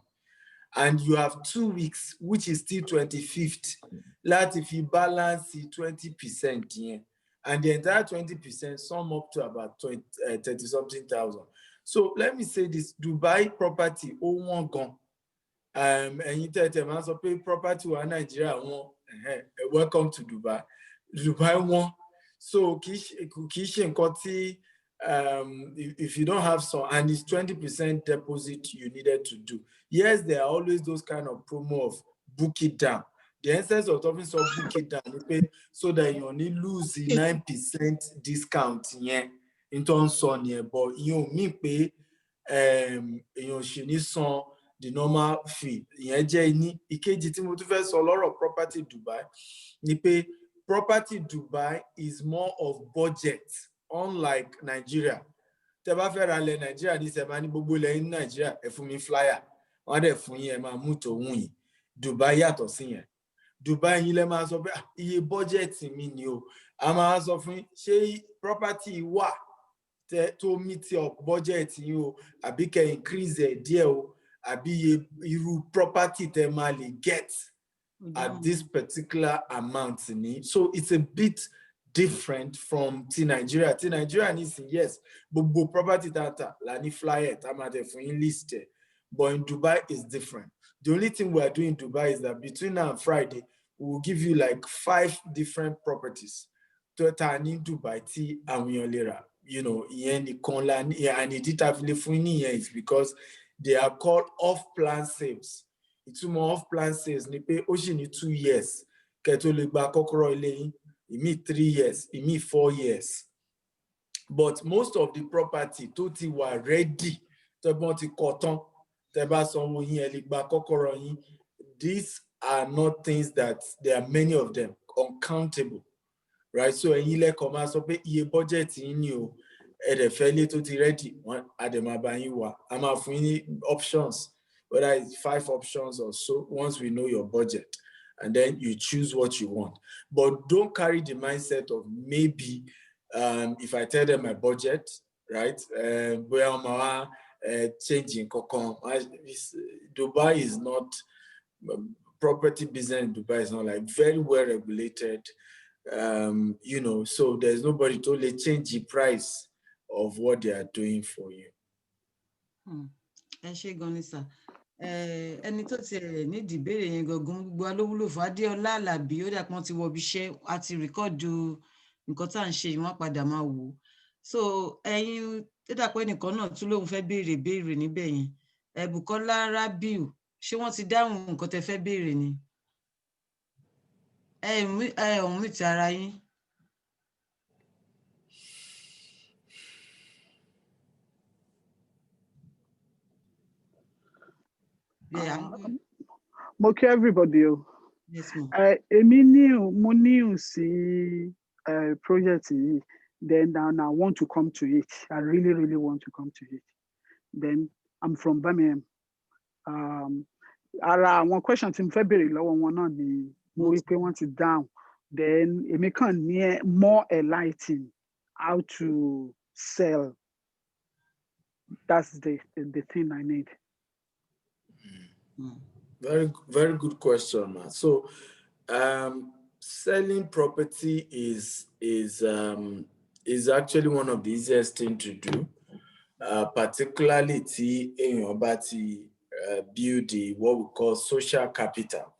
And you have 2 weeks, which is still 25th. Let if you balance the 20% here, and the entire 20% sum up to about 30-something thousand. So let me say this: Dubai property, one gone. And you tell them, as a pay property in Nigeria, welcome to Dubai. Dubai one. So Kishin Koti. If you don't have some, and it's 20% deposit you needed to do. Yes, there are always those kind of promo of book it down. The essence of talking so book it down, so that you only lose the 9% discount in terms of but you mean pay you should need some the normal fee. A lot of property Dubai, you pay property Dubai is more of budget. Unlike Nigeria, tẹ́bá fẹ́ ra lẹ̀ Nigeria ní sẹ́bá ní gbogbo ilẹ̀ ní Nigeria ẹ fún mi flyer wọ́n á dẹ̀ fún yín ẹ máa mú tòun yìí Dubai yàtọ̀ sí yẹn Dubai yín lẹ́ máa sọ pé iye budget mi ni o a máa sọ fún yín ṣé property wà tó meet up budget yín o àbí kẹ́ increase ẹ̀ díẹ̀ o àbí irú property tẹ́ máa lè get at this particular amount ni. So it's a bit different from Nigeria. Nigeria needs, yes, gbogbo property data la ní flyer tá máa tẹ̀ fún yín list ẹ̀. But in Dubai is different. The only thing we are doing in Dubai is that between now and Friday, we will give you like 5 different properties to turn in Dubai and Lira. You know, and it's because they are called off-plan sales. It's more off-plan sales. Ni pay ocean 2 years. It mean 3 years. It mean 4 years. But most of the property totally were ready to want cotton. These are not things that there are many of them, uncountable, right? So you come so pay your budget in you at a fairly totally ready one at the mabayiwa. I'm offering options, whether it's 5 options or so, once we know your budget, and then you choose what you want. But don't carry the mindset of maybe if I tell them my budget, right? Changing Dubai is not property business in Dubai is not like very well regulated, you know, so there's nobody totally change the price of what they are doing for you. Ẹni tó ti nídìí ìbéèrè yẹn gangan gbogbo alówúlò fún Adéọlá Àlàbí ó dà pọ́n ti wọ ibi iṣẹ́ àti rìkọ́ọ̀dù nǹkan tá à ń ṣe yìí wọ́n padà máa wò ó. So ẹ̀yin tó dà pé nìkan náà tún lóun fẹ́ béèrè níbẹ̀ yẹn Bùkọ́lá Rábíù ṣé wọ́n ti dáhùn nǹkan tẹ́ fẹ́ béèrè ni? Ọ̀hún mi ti ara yín. Mo kí everybody o. Yes, ma'am. Èmi mo new sí project yìí. Then I want to come to it. I really, really want to come to it. Then I'm from Birmingham. Ara àwọn question tí mo fẹ́ béèrè lọ́wọ́ wọn náà ni mo rí pé wọ́n ti down. Then èmi kàn ní more enlightening how to sell. That's the thing I need. Very, very good question, man. So, selling property is actually one of the easiest things to do, particularly to build what we call social capital,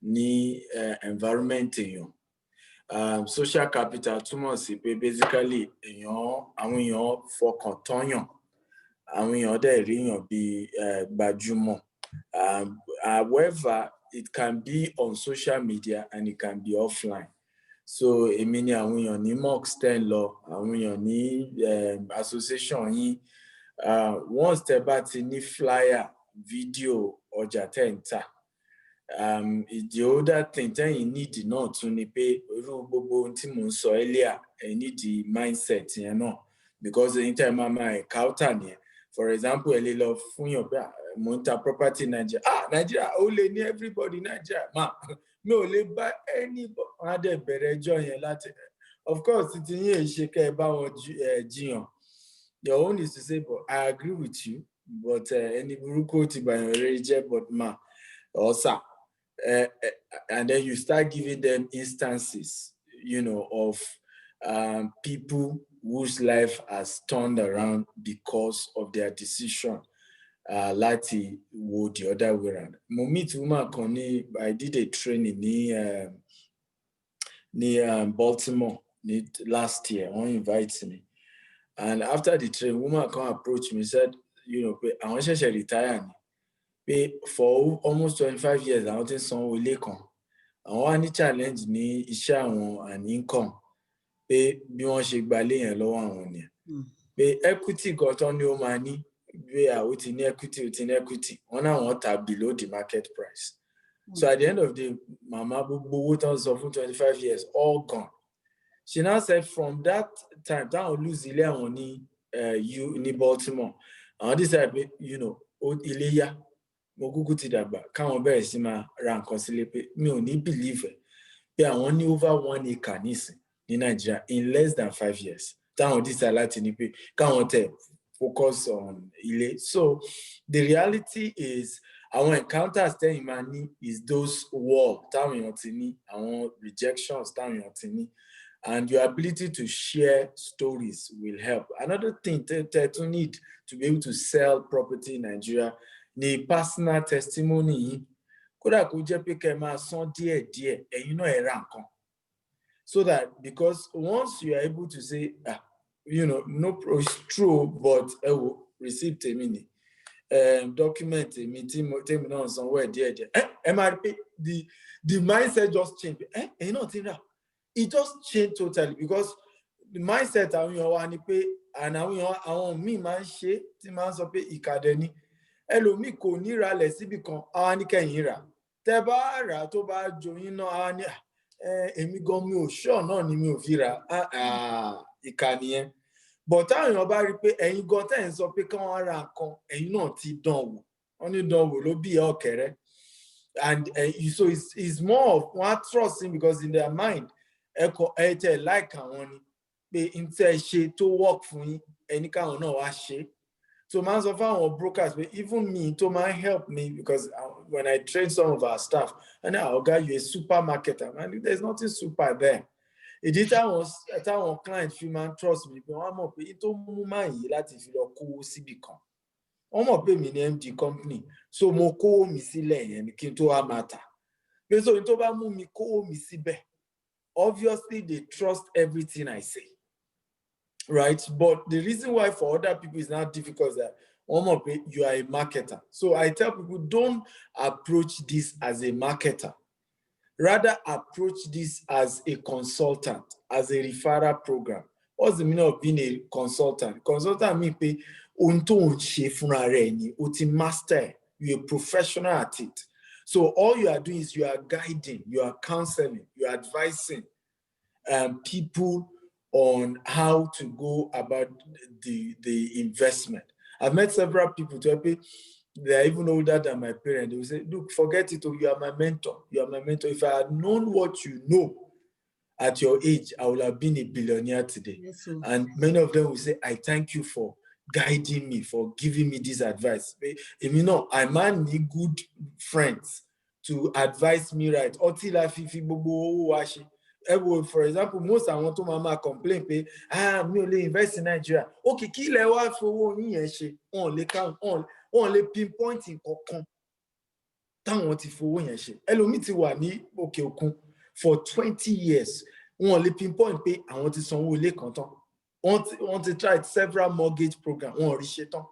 ni environment. Social capital túmọ̀ sí pé basically àwọn èèyàn fọkàn tọ́yàn, àwọn èèyàn dẹ̀ ríyàn bí gbajúmọ̀. However, it can be on social media and it can be offline. So, èmi ni àwọn èèyàn ní mosque ten lọ, àwọn èèyàn ní association yín. Once tẹ́ bá ti ní flyer, video, ọjà tẹ́ ń tà. The other thing you need náà tún ni pé irú gbogbo ohun tí mò ń sọ earlier, you need the mindset yẹn náà, because anytime máa encounter nìyẹn. For example, ẹ lè lọ fún yàn pé mo ń ta property in Nigeria. Nigeria ó lè ní everybody Nigeria. Mi ò lè bá anybody wọ́n á dẹ̀ bẹ̀rẹ̀ ẹjọ́ yẹn láti. Of course, ti yín ṣe kẹ́ ẹ bá wọn jiyàn. Your own is to say, but I agree with you, but ẹni burúkú ti bàyàn rere jẹ́, but ọ̀sà. And then you start giving them instances, you know, of people whose life has turned around because of their decision. Láti wo the other way around. Mo meet woman kan ní, I did a training ní Baltimore last year. One invites me, and after the training, woman kan approached me, said, you know, pé àwọn ṣẹ̀ṣẹ̀ retire ni. Pé for almost 25 years, àwọn tí ń san owó ilé kan. Àwọn wá ní challenge ní iṣẹ́ àwọn and income. Pé bí wọ́n ṣe gba ilé yẹn lọ́wọ́ àwọn nìyẹn. Pé equity kan tán ni ó máa ní. Pé ó ti ní equity. Wọ́n náà wọ́n tà below the market price. So at the end of the day, Mama gbogbo owó tán sọ fún 25 years, all gone. She now said from that time, táwọn lose ilé àwọn ní Baltimore. Àwọn decide pé, you know, ilé yá. Mo kúkú ti dàgbà káwọn bẹ̀rẹ̀ sí máa ra nǹkan sílé pé mi ò ní believe pé àwọn ní over 1 acre nísìn ní Nigeria in less than 5 years. Táwọn decide láti ní pé káwọn tẹ̀ focus on ilé. So the reality is our encounters tell money is those wall, our rejections, and your ability to share stories will help. Another thing to need to be able to sell property in Nigeria, the personal testimony. So that because once you are able to say, no, it's true, but receipt document meeting on somewhere there. MRP, the mindset just changed. It just changed totally because the mindset and me man she ti man sọ pé ìkàdẹni ẹlòmíì kò ní ra lẹ̀ síbi kan àwa ní kẹ́yìn rà tẹ́ bá rà tó bá joyin náà àwa ní èmi gan mi ò sure náà ni mi ò fi rà ìkà nìyẹn but táwọn èèyàn bá rí pé ẹ̀yin gan tẹ́ ń sọ pé kí wọ́n ra nǹkan ẹ̀yin náà ti dán wò wọ́n ní dán wò ló bí ọ̀kẹ́rẹ́ and so it's more of one trusting because in their mind like àwọn ni pé n tẹ́ ṣe tó work fún yín ẹni káwọn náà wá ṣe. So man of our brokers, but even me, to man help me because when I train some of our staff, and now guy, you're a supermarketer, man. There's nothing super there. It is our client, human trust me. But I'm up to mumai lati filo ko sibicon. I'm up me MD company. So moko misile and kinto amata. So into ba mu mi ko misibe. Obviously, they trust everything I say. Right, but the reason why for other people is not difficult is that you are a marketer. So I tell people, don't approach this as a marketer. Rather approach this as a consultant, as a referral program. What's the meaning of being a consultant? Consultant means pay master. You're a professional at it. So all you are doing is you are guiding, you are counseling, you are advising people on how to go about the investment. I've met several people, they're even older than my parents. They will say, look, forget it, you are my mentor. You are my mentor. If I had known what you know at your age, I would have been a billionaire today. Yes, and many of them will say, I thank you for guiding me, for giving me this advice. I might need good friends to advise me right. For example, most I want to mama complain pay me only invest in Nigeria. Okay, kí lẹ wá fowó yín yẹn ṣe on lè pinpoint nǹkan táwọn ti fowó yẹn ṣe. Ẹlòmíì ti wà ní òkè òkun for 20 years. On lè pinpoint pé àwọn ti sanwó ilé kan tán. Wọ́n ti tried several mortgage programs. Wọ́n rí ṣe tán.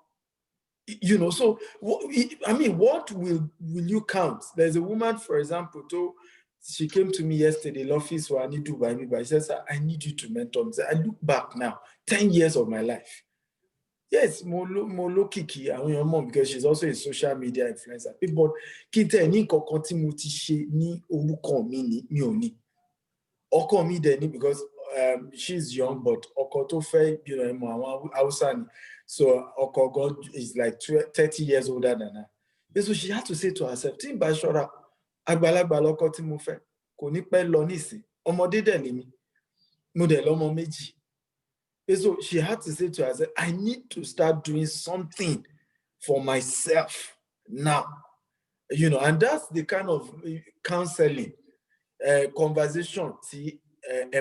So what will you count? There's a woman, for example, she came to me yesterday, office where I need to buy me, but she says, I need you to mentor me. I look back now, 10 years of my life. Yes, Molo Kiki, I your mom, because she's also a social media influencer. But Kinte ni kokonti muti she ni oruko mi ni oni. Oko mi deni because she's young, but Oko to fe, Ausani. So Oko God is like 30 years older than her. So she had to say to herself, Tim Bashora, àgbàlagbà lọkọ tí mo fẹ́ kò ní pẹ́ lọ nísìn ọmọdé dẹ̀ ni mí mo dẹ̀ lọ́mọ méjì. So she had to say to herself, I need to start doing something for myself now, and that's the kind of counseling conversation tí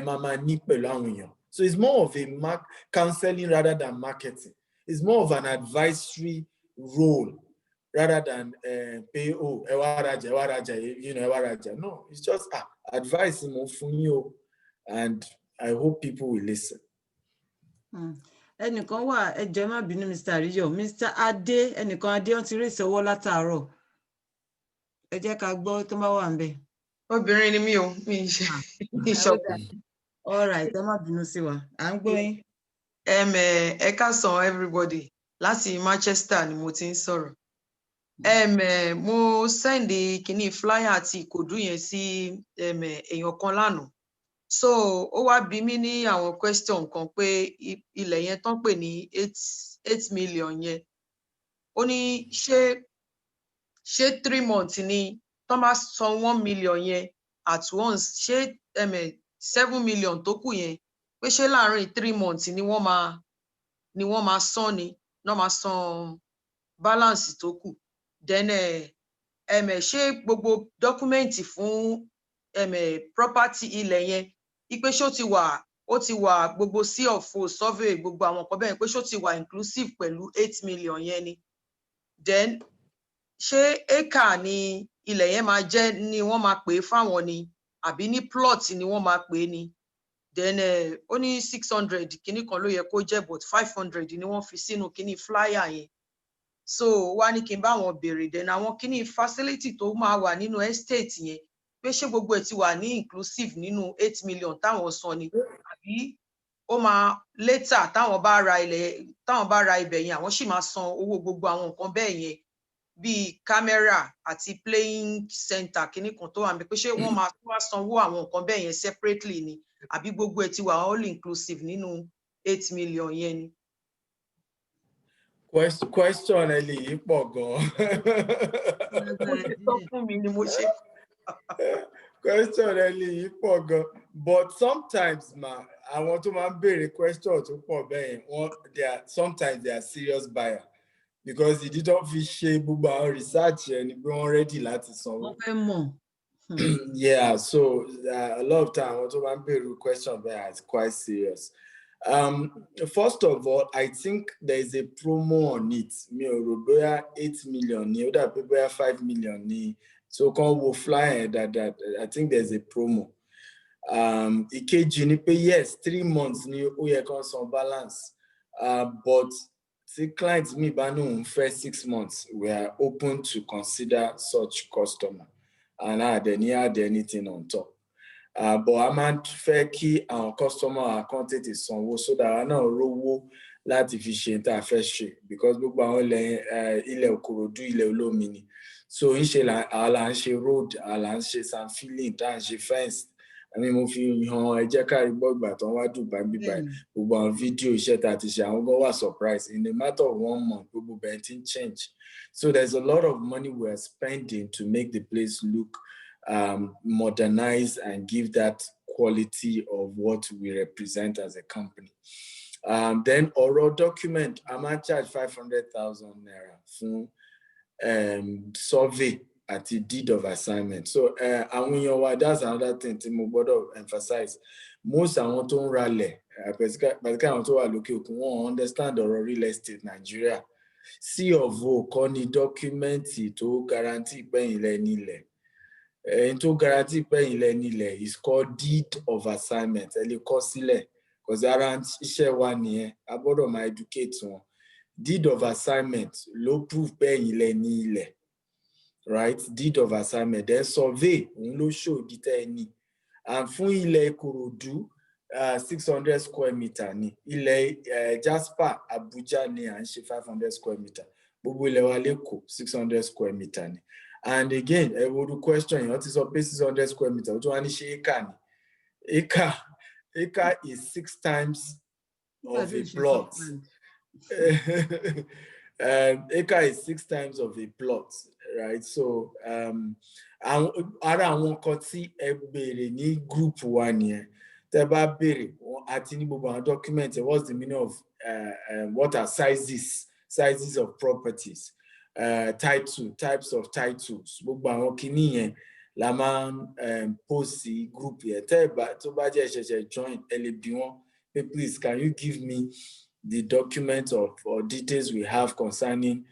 mama ní pẹ̀lú àwọn èèyàn. So it's more of a counseling rather than marketing. It's more of an advisory role rather than pay ewaraja, ewaraja. No, it's just advice and I hope people will listen. Ẹnìkan wà ẹjọ́ má bínú Mr. Ariyo, Mr. Adé, ẹnìkan Adé wọ́n ti rí ìṣòwò látàárọ̀. Ẹ jẹ́ ká gbọ́ tó bá wà ńbẹ̀. Obìnrin ni mí o, mi ṣe. All right, ẹ má bínú sí wa. À ń gbọ́ yín. Ẹ káàsán everybody. Láti Manchester ni mo ti ń sọ̀rọ̀. Mo send kíní flyer àti ìkòdú yẹn sí èèyàn kan lánàá. So ó wá bí mi ní àwọn question kan pé ilẹ̀ yẹn tán pè ní 8 million yẹn. Ó ní ṣé 3 months ni tán bá san 1 million yẹn at once, ṣé 7 million tó kù yẹn pé ṣé láàárín 3 months ni wọ́n máa san ni náà máa san balance tó kù. Then ṣé gbogbo dọ́kúmẹ́ǹtì fún property ilẹ̀ yẹn ipe ṣó ti wà ó ti wà gbogbo C of O survey gbogbo àwọn nǹkan bẹ́ẹ̀ pé ṣó ti wà inclusive pẹ̀lú 8 million yẹn ni. Then ṣé acre ni ilẹ̀ yẹn máa jẹ́ ni wọ́n máa pè é fáwọn ni àbí ní plot ni wọ́n máa pè é ni. Then ó ní 600 kíní kan ló yẹ kó jẹ́ but 500 ni wọ́n fi sínú kíní flyer yẹn. So wá ní kí n bá wọn béèrè then àwọn kíní facility tó máa wà nínú estate yẹn pé ṣé gbogbo ẹ̀ ti wà ní inclusive nínú 8 million táwọn san ni àbí ó máa later táwọn bá ra ibẹ̀ yẹn àwọn sì máa san owó gbogbo àwọn nǹkan bẹ́ẹ̀ yẹn bíi camera àti playing center kíní kan tó wà níbi pé ṣé wọ́n máa tún wá sanwó àwọn nǹkan bẹ́ẹ̀ yẹn separately ni àbí gbogbo ẹ̀ ti wà all inclusive nínú 8 million yẹn ni. Question eléyìí pọ̀ gan-an. Mo ti sọ fún mi ni mo ṣe. Question eléyìí pọ̀ gan, but sometimes àwọn tó máa ń béèrè question tó pọ̀ bẹ́ẹ̀ sometimes they are serious buyer because ìdí tó fi ṣe gbogbo àwọn research ẹ̀ ni pé wọ́n ready láti sanwó. Wọ́n fẹ́ mọ̀. Yeah, so a lot of time àwọn tó máa ń béèrè question bẹ́ẹ̀ is quite serious. First of all, I think there is a promo on it. Mi ò rò bóyá 8 million ni, ó dàbí bóyá 5 million ni. So kan wo flyer that I think there's a promo. Ìkejì ni pé yes, 3 months ni ó yẹ kan san balance. But the clients mi bá ní fẹ́ 6 months, we are open to consider such customer and add anything on top. But a máa fẹ́ kí àwọn customer kan tètè sanwó so that a náà rówó láti fi ṣe tá a fẹ́ ṣe because gbogbo àwọn ilẹ̀ Òkòròdú ilẹ̀ olómi ni. So ń ṣe là ń ṣe road, là ń ṣe sand filling, tá à ń ṣe fence. Mo fi hàn EJEKARIGBO ìgbà tó wá Dubai bíbáyìí gbogbo àwọn fídíò iṣẹ́ tá a ti ṣe àwọn gan wà surprise in a matter of 1 month gbogbo bẹ́ẹ̀ ti ń change. So there's a lot of money we are spending to make the place look modernize and give that quality of what we represent as a company. Then oral document, I might charge 500,000 naira for survey at the deed of assignment. So that's another thing to emphasize. Most I want to rally, basically I want to look at understand the real estate Nigeria. C of O, koni document to guarantee paying nile. To guarantee paying nile is called deed of assignment. Because there aren't share 1 year. I bought my educate one. Deed of assignment, low proof paying nile. Right? Deed of assignment. Then survey, no show detail. And fun ile Ikorodu 600 square meter ni. Ile Jasper Abuja ni and 500 square meter. Bobo ile Waleko 600 square meter ni. And again, I would question what is up 600 square meter. What one is acre? Acre is 6 times of a plot. Acre is 6 times of a plot, right? So, ara won kan tí ẹ béèrè ní group 1 yẹn. Tẹ́ bá béèrè àti ní gbogbo àwọn document, what's the meaning of what are sizes of properties? Title, types of titles. Gbogbo àwọn kíní yẹn la máa post sí group yẹn. Tó bá jẹ́ ṣẹ̀ṣẹ̀ join ẹ lè bi wọ́n pé please can you give me the document or details we have concerning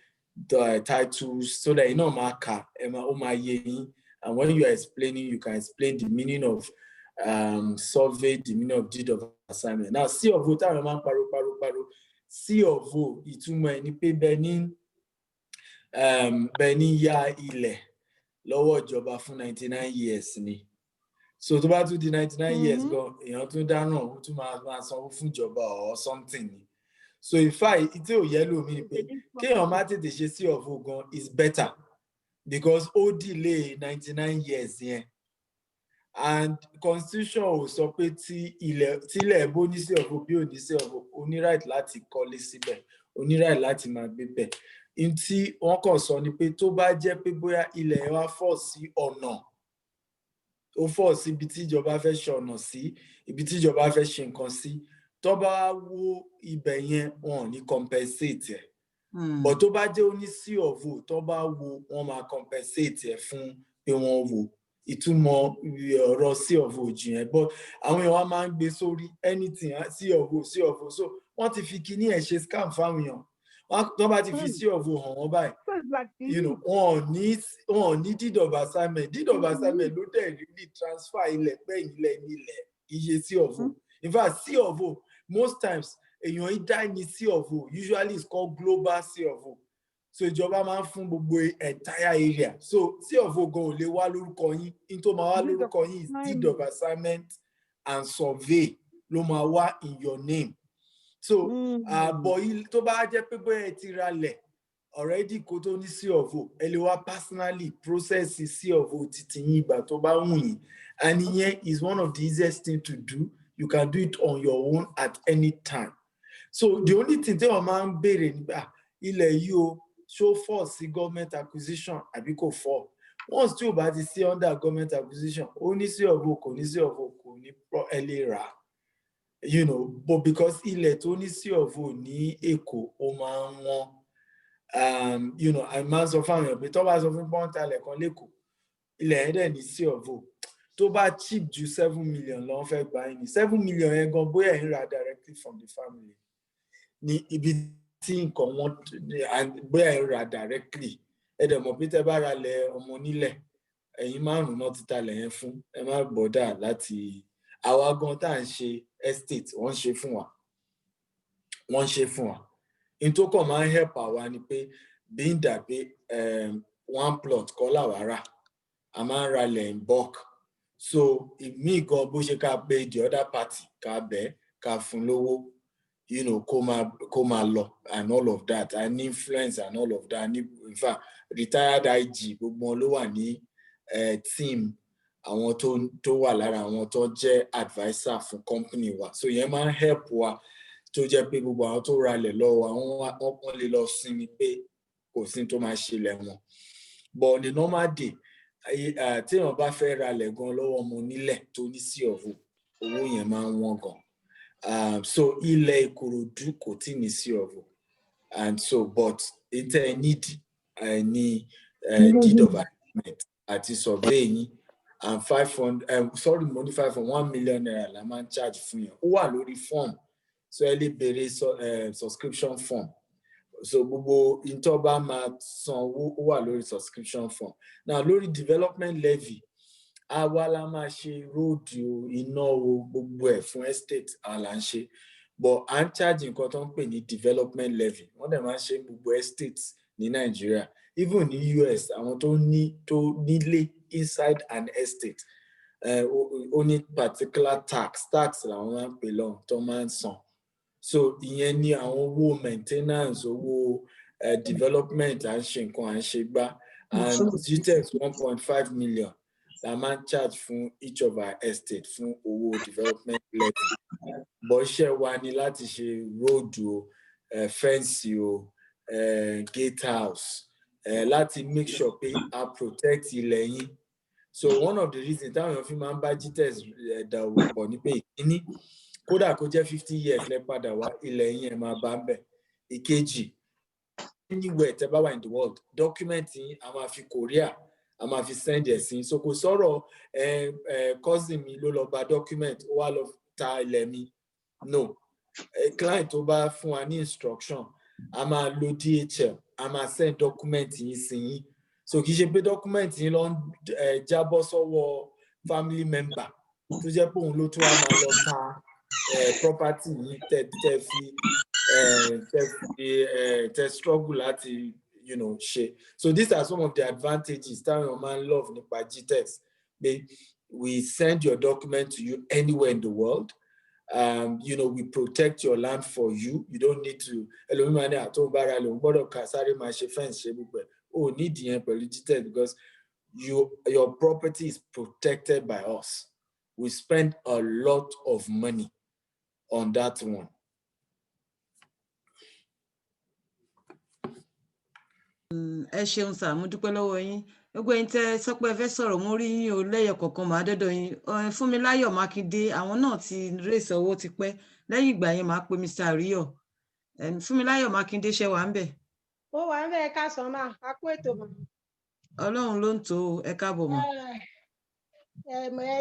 the titles so that you know marker and when you are explaining you can explain the meaning of survey, the meaning of deed of assignment. Now C of O táwọn máa ń paro C of O ìtumọ̀ ẹ̀ ni pé Bẹ́ẹ̀ni ya ilẹ̀ lọ́wọ́ ìjọba fún 99 years ni. So tó bá tún di 99 years gan èèyàn tún dáná ó tún máa sanwó fún ìjọba or something ni. So in fact ìtí ò yẹ lómi ni pé kéèyàn má tètè ṣe C of O gan is better because ó delay 99 years yẹn. And constitution ò sọ pé tí ilẹ̀ bó ní C of O bí ò ní C of O ó ní right láti kọ́lé síbẹ̀ ó ní right láti máa gbé bẹ̀. Ntí wọ́n kàn sọ ni pé tó bá jẹ́ pé bóyá ilẹ̀ wa fọ́ sí ọ̀nà ó fọ́ sí ibi tí ìjọba fẹ́ ṣe ọ̀nà sí ibi tí ìjọba fẹ́ ṣe nǹkan sí tó bá wó ibẹ̀ yẹn wọn ò ní compensate ẹ̀ but tó bá jẹ́ oní C of O tó bá wo wọ́n máa compensate ẹ̀ fún pé wọ́n wo ìtumọ̀ ọ̀rọ̀ C of O jù yẹn, but àwọn èèyàn wa máa ń gbé sórí anything C of O so wọ́n ti fi kíní ẹ̀ ṣe scam fáwọn èèyàn tó bá ti fi C of O hàn wọ́n báyìí wọn ò ní deed of assignment ló dẹ̀ really transfer ilẹ̀ pẹ́yìn ilẹ̀ nílẹ̀ iye C of O. In fact, C of O most times èèyàn ìdá ní C of O usually is called global C of O. So ìjọba máa ń fún gbogbo entire area. So C of O gan ò lè wá lórúkọ yín. In tó máa wá lórúkọ yín is deed of assignment and survey ló máa wá in your name. So but tó bá jẹ́ pé bóyá ẹ ti ralẹ̀ already kó tó ní C of O, ẹ lè wá personally process C of O títí yín ìgbà tó bá wù yín. And ìyẹn is one of the easiest thing to do. You can do it on your own at any time. So the only thing tí wọ́n máa ń béèrè nígbà ilẹ̀ yìí o show for sí government acquisition àbí kò for. Once tí o bá ti sí under government acquisition, ó ní C of O kò ní C of O kò ní ẹ lè rà. You know, but because ilẹ̀ tó ní C of O ní Èkó ó máa ń wọ́n. You know, I máa ń sọ fáwọn èèyàn pé tó bá sọ fún pọ́ńtà lẹ̀kan lẹ́kọ̀ọ́ ilẹ̀ yẹn dẹ̀ ní C of O tó bá cheap ju 7 million lọ́n fẹ́ gbà yín ní 7 million yẹn gan bóyá ẹ̀ ń ra directly from the family ní ibi tí nǹkan wọn bóyá ẹ̀ ń ra directly ẹ̀ dẹ̀ mọ̀ pé tẹ́ bá ra lẹ̀ ọmọ nílẹ̀ ẹ̀yin márùn-ún náà ti ta lẹ̀ yẹn fún ẹ má bọ̀dà láti àwa gan tá à ń ṣe estate wọ́n ṣe fún wa in tó kàn máa ń help àwa ni pé being that pé one plot kọ́ làwa rà a máa ń ra lẹ̀ in bulk. So ìmí gan bó ṣe ká pé the other party ká bẹ́ẹ̀ ká fún lówó you know kó máa lọ and all of that and influence and all of that in fact retired IG gbogbo wọn ló wà ní team àwọn tó wà lára àwọn tó jẹ́ adviser fún company wa so yẹn máa ń help wa tó jẹ́ pé gbogbo àwọn tó ralẹ̀ lọ́wọ́ àwọn lè lọ sinmi pé kò sí tó máa ṣẹlẹ̀ wọn but on the normal day tí wọ́n bá fẹ́ ralẹ̀ gan lọ́wọ́ ọmọ onílẹ̀ tó ní C of O owó yẹn máa ń wọ́n gan so ilẹ̀ Ìkòròdú kò tí ní C of O and so but inter need ní deed of assignment àti survey yín and 1 million naira la máa ń charge fún yẹn ó wà lórí form so ẹ lè béèrè subscription form so gbogbo ìtọ́ bá máa san owó ó wà lórí subscription form now lórí development levy àwa la máa ṣe road o iná o gbogbo ẹ̀ fún estate àwa ń ṣe but à ń charge nǹkan tó ń pè ní development levy wọ́n dẹ̀ máa ń ṣe gbogbo estates ní Nàìjíríà even ní US àwọn tó nílé inside an estate ó ní particular tax làwọn máa ń pè lọ́hùn tó máa ń san so ìyẹn ní àwọn owó maintenance owó development à ń ṣe nǹkan à ń ṣe gbá and GTEX 1.5 million la máa ń charge fún each of our estate fún owó development levy but iṣẹ́ wa ni láti ṣe road o fence o gatehouse láti make sure pé a protect ilẹ̀ yín so one of the reasons táwọn èèyàn fi máa ń bá GTEX dàwọ̀ pọ̀ ní pé ìkíní kódà kó jẹ́ 50 years lẹ́ padà wá ilẹ̀ yín ẹ̀ máa bá ń bẹ̀ ìkejì anywhere tẹ́ bá wà in the world document yín a máa fi Korea a máa fi send ẹ̀ sí so kò sọ̀rọ̀ cousin mi ló lọ gba document ó wá lọ ta ilẹ̀ mi no client tó bá fún wa ní instruction a máa lo DHL a máa send document yín sí yín so kì í ṣe pé document yín lọ ń jábọ́ sọ́wọ́ family member tó jẹ́ pé òun ló tún wá máa lọ ta property yín tẹ́ struggle láti ṣe so these are some of the advantages táwọn man love nípa GTEX we send your document to you anywhere in the world. We protect your land for you. You don't need to. Need GTEX because your property is protected by us. We spend a lot of money on that one. Ẹ ṣeun sá, mo dúpẹ́ lọ́wọ́ yín. Gbogbo ẹ̀yin tẹ́ sọ pé ẹ fẹ́ sọ̀rọ̀, mo rí yín o lẹ́yọ̀ kọ̀ọ̀kan máa dọ́dọ̀ yín. Fúnmiláyọ̀ Mákindé, àwọn náà ti rèsì owó ti pẹ́. Lẹ́yìn ìgbà yẹn máa pe Mr. Àríyọ̀. Fúnmiláyọ̀ Mákindé ṣe wà ń bẹ̀. Ó wà ń bẹ ẹ káàsán máa, a kú ètò mọ̀. Ọlọ́run ló ń tò ó, ẹ káàbọ̀ mọ́.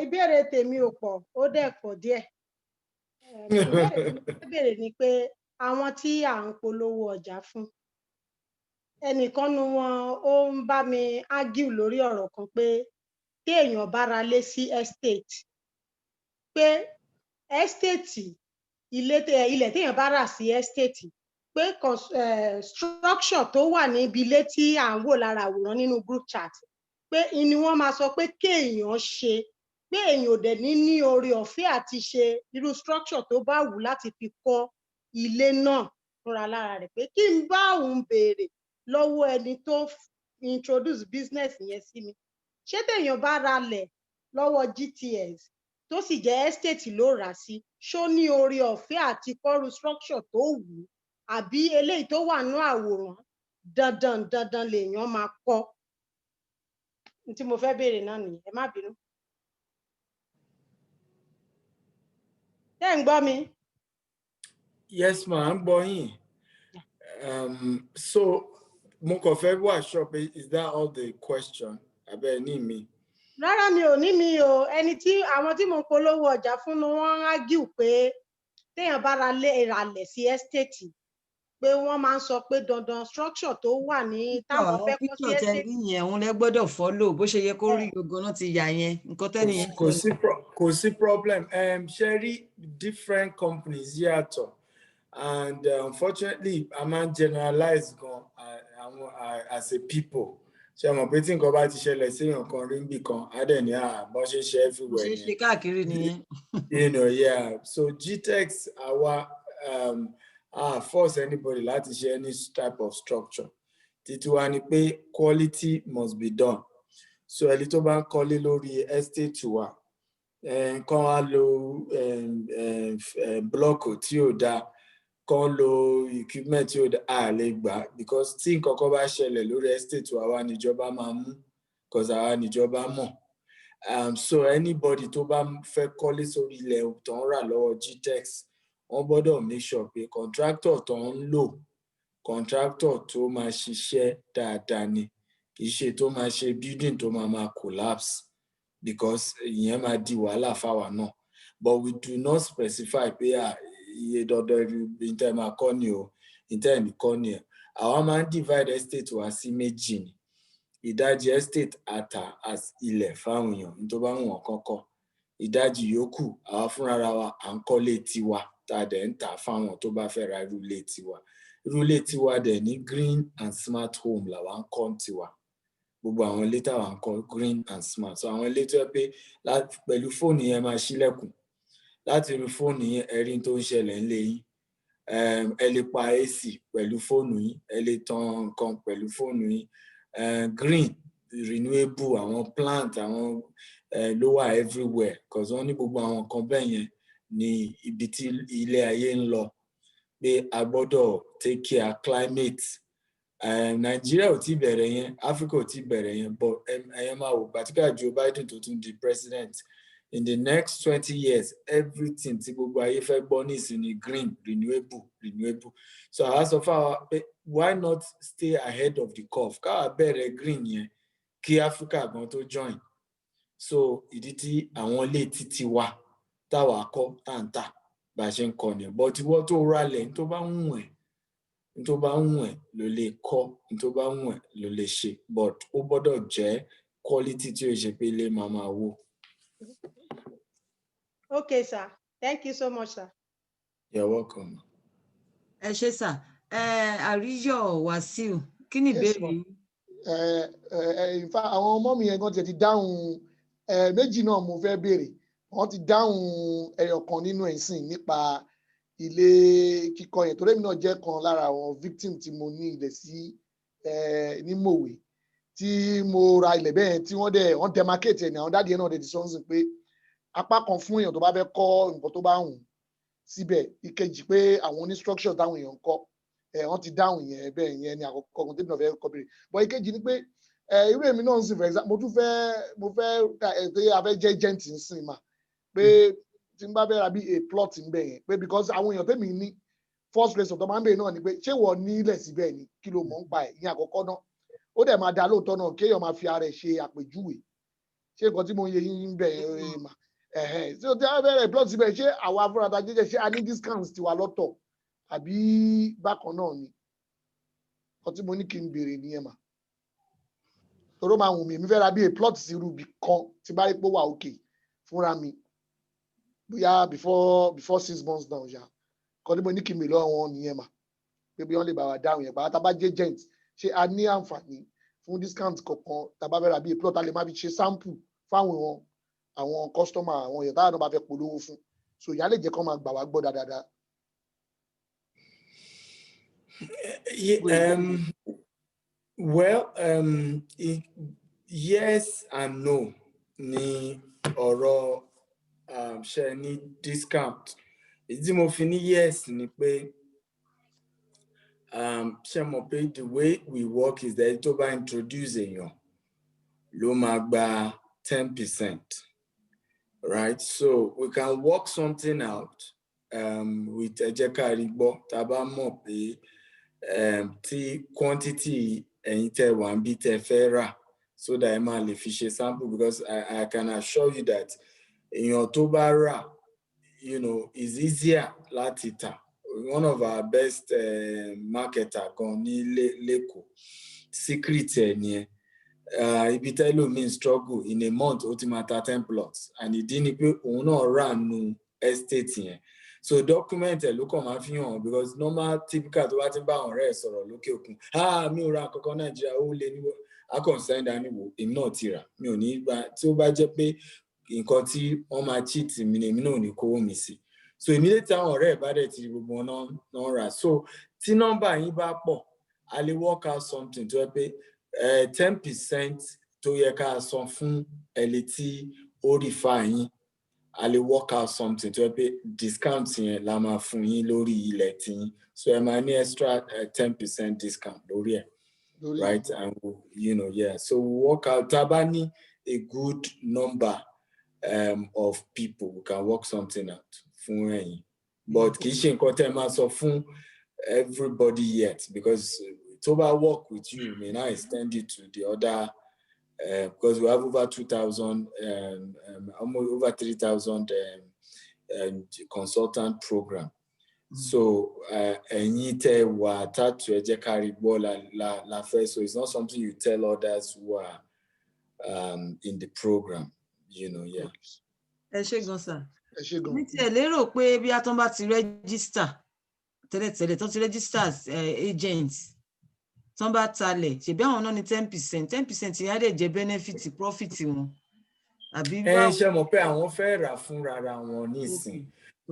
Ìbéèrè tèmi ò pọ̀, ó dẹ̀ pọ̀ díẹ̀. Ìbéèrè tí mo fẹ́ béèrè ni pé àwọn tí à ń polówó ọjà fún, ẹnìkan nu wọn ó ń bá mi argue lórí ọ̀rọ̀ kan pé tí èèyàn bá ra lé sí estate, pé estate ilẹ̀ téèyàn bá rà sí estate, pé structure tó wà níbi ilé tí à ń wò lára àwòrán nínú group chat, pé ni wọ́n máa sọ pé kéèyàn ṣe, pé èèyàn ò dẹ̀ ní oore ọ̀fẹ́ àti ṣe irú structure tó bá wù láti fi kọ́ ilé náà fúnra lára rẹ̀, pé kí n bá òun béèrè lọ́wọ́ ẹni tó introduce business yẹn sí mi. Ṣé téèyàn bá ralẹ̀ lọ́wọ́ GTS tó sì jẹ́ estate ló rà sí, ṣó ní oore ọ̀fẹ́ àti kọ́rú structure tó wù ú, àbí eléyìí tó wà nínú àwòrán dandan lèèyàn máa kọ́? Tí mo fẹ́ béèrè náà nìyẹn, ẹ má bínú. Ṣé ń gbọ́ mi? Yes ma, ń gbọ́ yín. So mo kàn fẹ́ wá shop, is that all the question? Abẹ́ ní mi. Rárá mi ò ní mi o, ẹni tí àwọn tí mo polówó ọjà fún ni wọ́n argue pé téèyàn bá ralẹ̀ sí estate, pé wọ́n máa ń sọ pé dandan structure tó wà ní táwọn fẹ́ kọ́ sí estate. Picture tẹ rí yẹn, òun lẹ gbọ́dọ̀ follow bó ṣe yẹ kó rí gangan náà ti yà yẹn, nǹkan tẹ́ni yẹn. Kò sí problem. Ṣe rí different companies yàtọ̀, and unfortunately a máa ń generalize gan as a people. Ṣé mọ̀ pé tí nǹkan bá ti ṣẹlẹ̀ sí èèyàn kan rí níbì kan, á dẹ̀ ní bọ́n ṣe ṣe everywhere yẹn. Bó ṣe ṣe káàkiri nìyẹn. Yeah. So GTEx àwa force anybody láti ṣe any type of structure. Títí wá ni pé quality must be done. So ẹni tó bá ń kọ́lé lórí estate wa, kàn wá lo blọ́ọ̀kù tí ò dáa, kàn lo equipment tí ò dáa, lè gbà, because tí nǹkan kan bá ṣẹlẹ̀ lórí estate wa, àwa níjọba máa mú, because àwa níjọba mọ̀. So anybody tó bá fẹ́ kọ́lé sórí ilẹ̀ tó ń rà lọ́wọ́ GTEx, wọ́n gbọ́dọ̀ make sure pé contractor tó ń lò, contractor tó máa ṣiṣẹ́ dáadáa ni, kì í ṣe tó máa ṣe building tó máa collapse, because ìyẹn máa di wàhálà fáwa náà. But we do not specify pé iye dandan ìtẹ́ máa kọ́ ni o, ìtẹ́ nìkan ni ẹ̀. Àwa máa ń divide estate wa sí méjì ni. Ìdajì estate àtà as ilẹ̀ fáwọn èèyàn tó bá wọ̀n kọ́kọ́. Ìdajì yòókù àwa fúnra wa à ń kọ́lé tiwa tá a dẹ̀ ń tà fáwọn tó bá fẹ́ ra irú ilé tiwa. Irú ilé tiwa dẹ̀ ní green and smart home làwa ń kọ́ tiwa. Gbogbo àwọn ilé táwa ń kọ́ green and smart. So àwọn ilé tó yẹ pé pẹ̀lú fóònù yẹn máa ṣílẹ̀kùn. Láti irú fóònù yẹn ẹ̀rí tó ń ṣẹlẹ̀ ńlé yín. Ẹ lè pa AC pẹ̀lú fóònù yín, ẹ lè tan nǹkan pẹ̀lú fóònù yín. Green, renewable, àwọn plant, àwọn ló wà everywhere, because wọ́n ní gbogbo àwọn nǹkan bẹ́ẹ̀ yẹn ní ibi tí ilé ayé ń lọ, pé a gbọ́dọ̀ take care climate. Nigeria ò tí bẹ̀rẹ̀ yẹn, Africa ò tí bẹ̀rẹ̀ yẹn, but ẹ̀yẹn máa wò pàtíkà Joe Biden tó tún di president. In the next 20 years, everything tí gbogbo ayé fẹ́ gbọ́ ní ìsinmi green, renewable. So àwa sọ fún wa pé why not stay ahead of the curve? Káwa bẹ̀rẹ̀ green yẹn kí Africa gan tó join. So ìdí tí àwọn ilé títí wa táwa kọ́ tàǹtà bá ṣe ń kọ́ ni. But ìwọ tó ralẹ̀ ní tó bá ń wù ẹ́ ló lè kọ́, ní tó bá ń wù ẹ́ ló lè ṣe. But ó gbọ́dọ̀ jẹ́ quality tí ó ṣe pé ilé máa wò. Okay, sir. Thank you so much, sir. You're welcome. Ẹ ṣé sà. Àríyọ̀ Wàsíù, kí ni ìbéèrè yìí? In fact, àwọn ọmọ mi yẹn gan ti dáhùn méjì náà mo fẹ́ béèrè. Wọ́n ti dáhùn ẹyọ kan nínú ẹ̀sìn nípa ilé kíkọ́ yẹn. Torí èmi náà jẹ́ kan lára àwọn victim tí mo ní ilẹ̀ sí ní Mòwe. Tí mo ra ilẹ̀ bẹ́ẹ̀ tí wọ́n demarcate ẹ̀ ní àwọn dáàdi yẹn náà ti sọ ń sìn pé apá kan fún èèyàn tó bá fẹ́ kọ́ nǹkan tó bá wù síbẹ̀, ìkejì pé àwọn oní structure táwọn èèyàn ń kọ́ wọ́n ti dáhùn yẹn bẹ́ẹ̀ yẹn ní àkọ́kọ́ kan tẹ́bí náà fẹ́ kọ́ bèrè. But ìkejì ni pé irú èmi náà ń sìn for example mo fẹ́ pé a fẹ́ jẹ́ agent ń sìn mà pé tí n bá bẹ́ẹ̀ ra bí a plot ń bẹ̀ yẹn pé because àwọn èèyàn tẹ́mi ní first question tó máa ń bèèrè náà ni pé ṣé wọ́n ní ilẹ̀ síbẹ̀ ni kí ló mọ̀ ń pa ẹ̀ ìyẹn àkọ́kọ́ náà ó dẹ̀ máa dá lóòótọ́ náà kéèyàn máa fi ara ẹ̀ ṣe àpèjúwe ṣé nǹkan tí mo yẹ yín bẹ̀ ẹ̀ mà ṣé o ti á bẹ̀rẹ̀ plot síbẹ̀ ṣé àwa afúnra ta jẹ́jẹ́ ṣé a ní discounts tiwa lọ́tọ̀ àbí bákan náà ni nǹkan tí mo ní kí n béèrè nìyẹn mà toró máa wù mí èmi fẹ́ ra bí a plot sí rúbi kan tí bá rí pé ó wà òkè fúnra mi bóyá before 6 months down ṣá nǹkan tí mo ní kí n béèrè lọ́wọ́ wọn nìyẹn mà pé bí wọ́n lè bá wa dáhùn yẹn bá tá bá jẹ́ gent ṣé a ní àǹfààní fún discount kankan tá bá fẹ́ ra bí a plot a lè má fi ṣe sample fáwọn àwọn customer àwọn èèyàn táwọn náà bá fẹ́ polówó fún so ìyá lè jẹ́ kó máa gbà wá gbọ́ dáadáa. Well, yes and no ni ọ̀rọ̀ ṣe ní discount. Ìdí mo fi ní yes ni pé ṣe mọ̀ pé the way we work is that tó bá introduce èèyàn ló máa gba 10%, right? So we can work something out with EJEKARIGBO tá bá mọ̀ pé tí quantity ẹ̀yin tẹ́ wà ń bí tẹ́ fẹ́ rà so that ẹ máa lè fi ṣe sample because I can assure you that èèyàn tó bá rà is easier láti tà. One of our best marketer gan ní Lẹ́kọ̀ọ́ secret ẹ̀ nìyẹn ibi tẹ́lómi struggle in a month ó ti máa ta 10 plots and ìdí ni pé òun náà rà nù estate yẹn. So document ẹ̀ ló kàn máa fi hàn because normal typical tó bá ti bá ọ̀rẹ́ ẹ̀ sọ̀rọ̀ lókè òkun mi ò ra kankan Nàìjíríà ó lé ní akọ̀ǹsẹ́ń dání wò èmi náà ti rà mi ò ní gbà tí ó bá jẹ́ pé nǹkan tí wọ́n máa cheat mi ni èmi náà ò ní kówó mi sí. So immediately àwọn ọ̀rẹ́ ẹ̀ bá dẹ̀ ti gbogbo wọn náà rà. So tí nọ́mbà yín bá pọ̀ a lè work out something tó yẹ pé 10% tó yẹ ká san fún ẹni tí ó rí fa yín a lè work out something tó yẹ pé discount yẹn la máa fún yín lórí ilẹ̀ tí yín so ẹ máa ní extra 10% discount lórí ẹ̀, right? And yeah, so we work out tá bá ní a good number of people we can work something out fún ẹ̀yin but kì í ṣe nǹkan tẹ́ máa sọ fún everybody yet because tó bá work with you may not extend it to the other because we have over 2,000 almost over 3,000 consultant program. So ẹ̀yin tẹ́ wà attached to EJEKARIGBO la fẹ́ so it's not something you tell others who are in the program, yeah. Ẹ ṣé gan sir. Mi ti ẹ̀ lérò pé bí a tán bá ti register tẹ́lẹ̀tẹ́lẹ̀ tó ti register as agent tán bá talẹ̀ ṣebí àwọn náà ní 10% yẹn á dẹ̀ jẹ́ benefit profit wọn àbí báwo. Ṣe mọ̀ pé àwọn fẹ́ rà fúnra wọn nísìn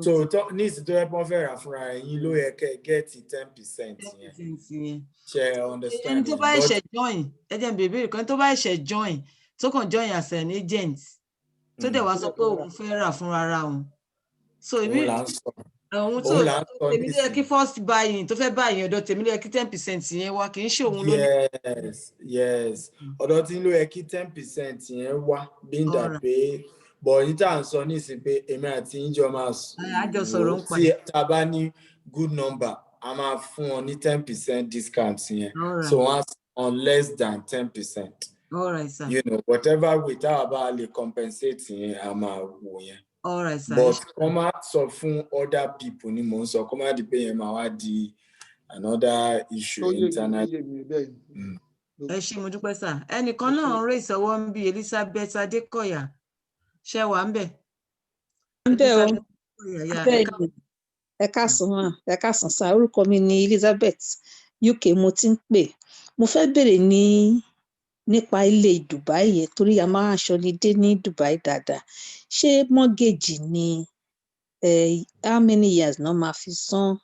so nísìn tó yẹ pé wọ́n fẹ́ rà fúnra yín ló yẹ kẹ́ gẹ́ẹ̀tì 10% yẹn ṣe understand. Ẹni tó bá ẹ̀ṣẹ̀ join ẹ jẹ́ n bèbè kan tó bá ẹ̀ṣẹ̀ join tó kàn join as an agent tó dẹ̀ wá sọ pé òun fẹ́ rà fúnra wọn so èmi òun tó èmi ló yẹ kí first buying tó fẹ́ buying ọ̀dọ̀ tèmi ló yẹ kí 10% yẹn wá kì í ṣe òun ló ní. Yes ọ̀dọ̀ tí ló yẹ kí 10% yẹn wá bí n dà pé bọ̀ ní tá à ń sọ nísìnyí pé èmi àti ìjọ máa sọ̀rọ̀ ń pa tí a bá ní good number a máa fún wọn ní 10% discount yẹn so wọ́n á on less than 10%. All right, sir. Whatever way tá a bá lè compensate yẹn a máa wò yẹn. All right, sir. But kọ́ máa sọ fún other people ni mò ń sọ kọ́ máa di pé yẹn máa wá di another issue internal. Ẹ ṣé mo dúpẹ́ sir. Ẹnìkan náà ń rè ìsọwọ́ ń bí Elizabeth Adékọ̀yà ṣe wà ń bẹ̀. Ẹ káàsán sá orúkọ mi ni Elizabeth UK mo ti ń pè mo fẹ́ bèrè nípa ilé Dubai yẹn torí a máa aṣọ ní dé ní Dubai dáadáa ṣé mortgage ni how many years náà máa fi san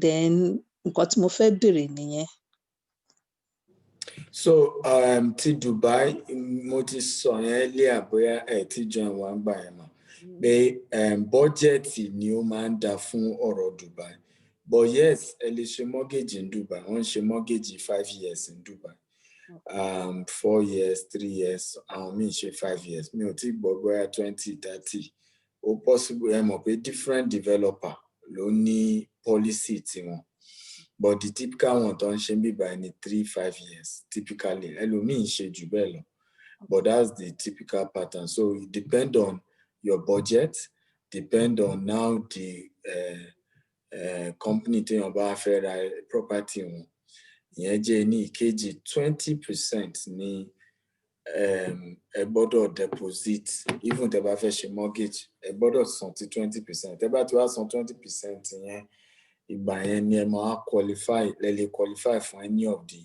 then nǹkan tí mo fẹ́ bèrè nìyẹn. So ti Dubai mo ti sọ yẹn lé àbóyá ti join wa gbà yẹn mọ̀ pé bọ́jẹ̀tì ni ó máa ń dá fún ọ̀rọ̀ Dubai but yes ẹ lè ṣe mortgage in Dubai wọ́n ń ṣe mortgage 5 years in Dubai 4 years 3 years àwọn míì ṣe 5 years mi ò tí gbọ́ bóyá 20 30 ó possible ẹ mọ̀ pé different developer ló ní policy tiwọn. But the typical one tó ń ṣe bí by ní 3-5 years typically. Ẹlòmíì ṣe jù bẹ́ẹ̀ lọ. But that's the typical pattern. So it depends on your budget, depend on now the company tí wọ́n bá fẹ́ ra property wọn. Ìyẹn jẹ́ ní ìkejì 20% ní ẹ gbọ́dọ̀ deposit, even tẹ́ bá fẹ́ ṣe mortgage ẹ gbọ́dọ̀ san ti 20%. Tẹ́ bá ti wá san 20% yẹn, ìgbà yẹn ni ẹ máa qualify, lẹ lè qualify for any of the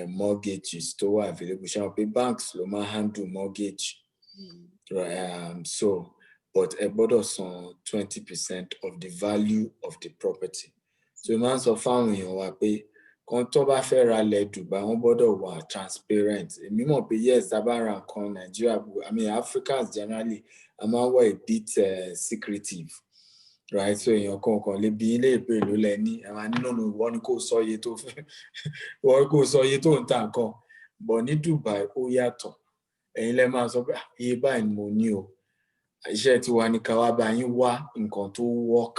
mortgages tó wà available. Ṣé àwọn pé banks ló máa handle mortgage, right? So but ẹ gbọ́dọ̀ san 20% of the value of the property. So máa ń sọ fáwọn èèyàn wa pé kan tó bá fẹ́ ra lẹ̀ Dubai wọ́n gbọ́dọ̀ wà transparent. Èmi mọ̀ pé yes, tá bá ra nǹkan Nigeria, I mean Africans generally, a máa wà a bit secretive, right? So èèyàn kan lè bí ilé ìpè ló lẹ ní àwọn nínú ìwọ ni kò sọ iye tó fẹ́ wọ́n kò sọ iye tó ń ta nǹkan. But ní Dubai ó yàtọ̀. Ẹ̀yin lẹ máa sọ pé iye báyìí ni mo ní o. Iṣẹ́ tí wà ní ká wá bá yín wá nǹkan tó work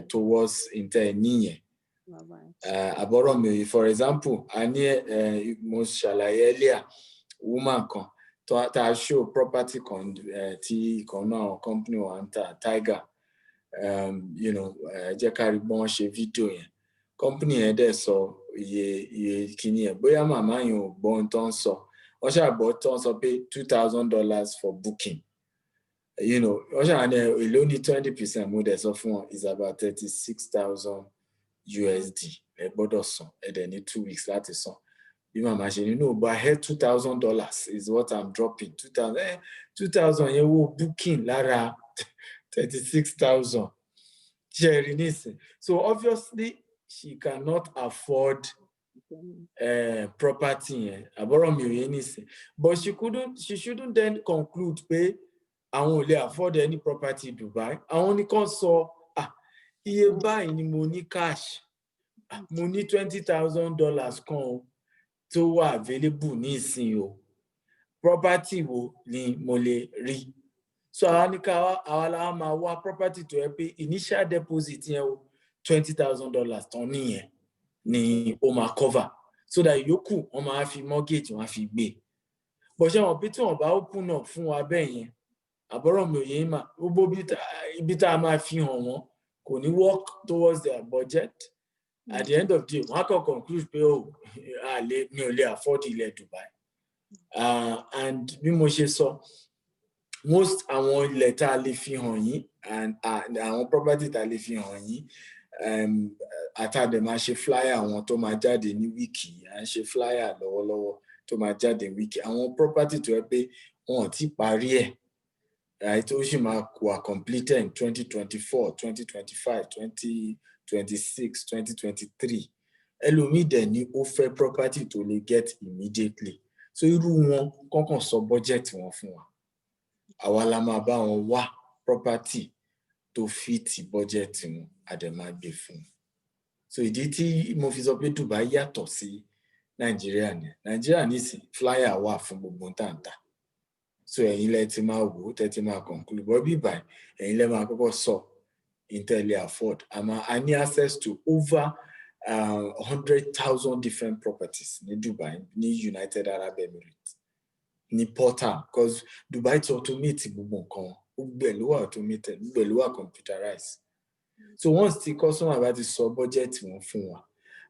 towards inter nìyẹn. Àbọ̀rọ̀ mi, for example, a ní mo ṣàlàyé earlier woman kan tá a show property kan tí kan náà company wa ń ta Tiger, EJEKARIGBO wọ́n ṣe fídíò yẹn. Company yẹn dẹ̀ sọ iye kíní ẹ̀, bóyá màmá yẹn ò gbọ́ ohun tó ń sọ. Wọ́n ṣàgbọ́ tó ń sọ pé $2,000 for booking. Wọ́n ṣàní èló ní 20%, mo dẹ̀ sọ fún wọn is about $36,000 ẹ gbọ́dọ̀ san, ẹ dẹ̀ ní 2 weeks láti san. Bí màmá ṣe ní no, but I heard $2,000 is what I'm dropping. 2,000 yẹn wo booking lára 36,000. Ṣé rí nísìn? So obviously she cannot afford property yẹn. Àbọ̀rọ̀ mi ò yé nísìn. But she shouldn't then conclude pé àwọn ò lè afford any property in Dubai. Àwọn ní kàn sọ iye báyìí ni mo ní cash, mo ní $20,000 kan tó wà available ní ìsìn o, property wo ni mo lè rí. So àwa la máa wá property tó yẹ pé initial deposit yẹn o $20,000 tán nìyẹn ni ó máa cover, so that yòókù wọ́n máa fi mortgage wọ́n fi gbé. But ṣé wọn bí tí wọ́n bá open up fún wa bẹ́ẹ̀ yẹn, àbọ̀rọ̀ mi ò yé mà, gbogbo ibi tá a máa fi hàn wọ́n kò ní work towards their budget. At the end of the day, wọ́n á kàn conclude pé mi ò lè afford ilẹ̀ Dubai. And bí mo ṣe sọ, most àwọn ilẹ̀ tá a lè fi hàn yín and àwọn property tá a lè fi hàn yín, àtàdé máa ṣe flyer àwọn tó máa jáde ní wíìkì, à ń ṣe flyer lọ́wọ́lọ́wọ́ tó máa jáde wíìkì. Àwọn property tó yẹ pé wọn ò tí parí ẹ̀, right? Ó sì máa wà completed in 2024, 2025, 2026, 2023. Ẹlòmíì dẹ̀ ni ó fẹ́ property tó lè get immediately. So irú wọn kọ́kàn sọ budget wọn fún wa. Àwa la máa bá wọn wá property tó fit budget wọn, a dẹ̀ máa gbé fún wọn. So ìdí tí mo fi sọ pé Dubai yàtọ̀ sí Nàìjíríà ni. Nàìjíríà nísìn flyer wà fún gbogbo tàǹtà. So ẹ̀yin lẹ ti máa wò, tẹ́ ti máa conclude. But bí báyìí, ẹ̀yin lẹ máa kọ́kọ́ sọ internally afford. I need access to over 100,000 different properties in Dubai, in United Arab Emirates, in portal, because Dubai to automate gbogbo nǹkan, gbogbo ló wà automated, gbogbo ló wà computerized. So once the customer bá ti sọ budget wọn fún wa,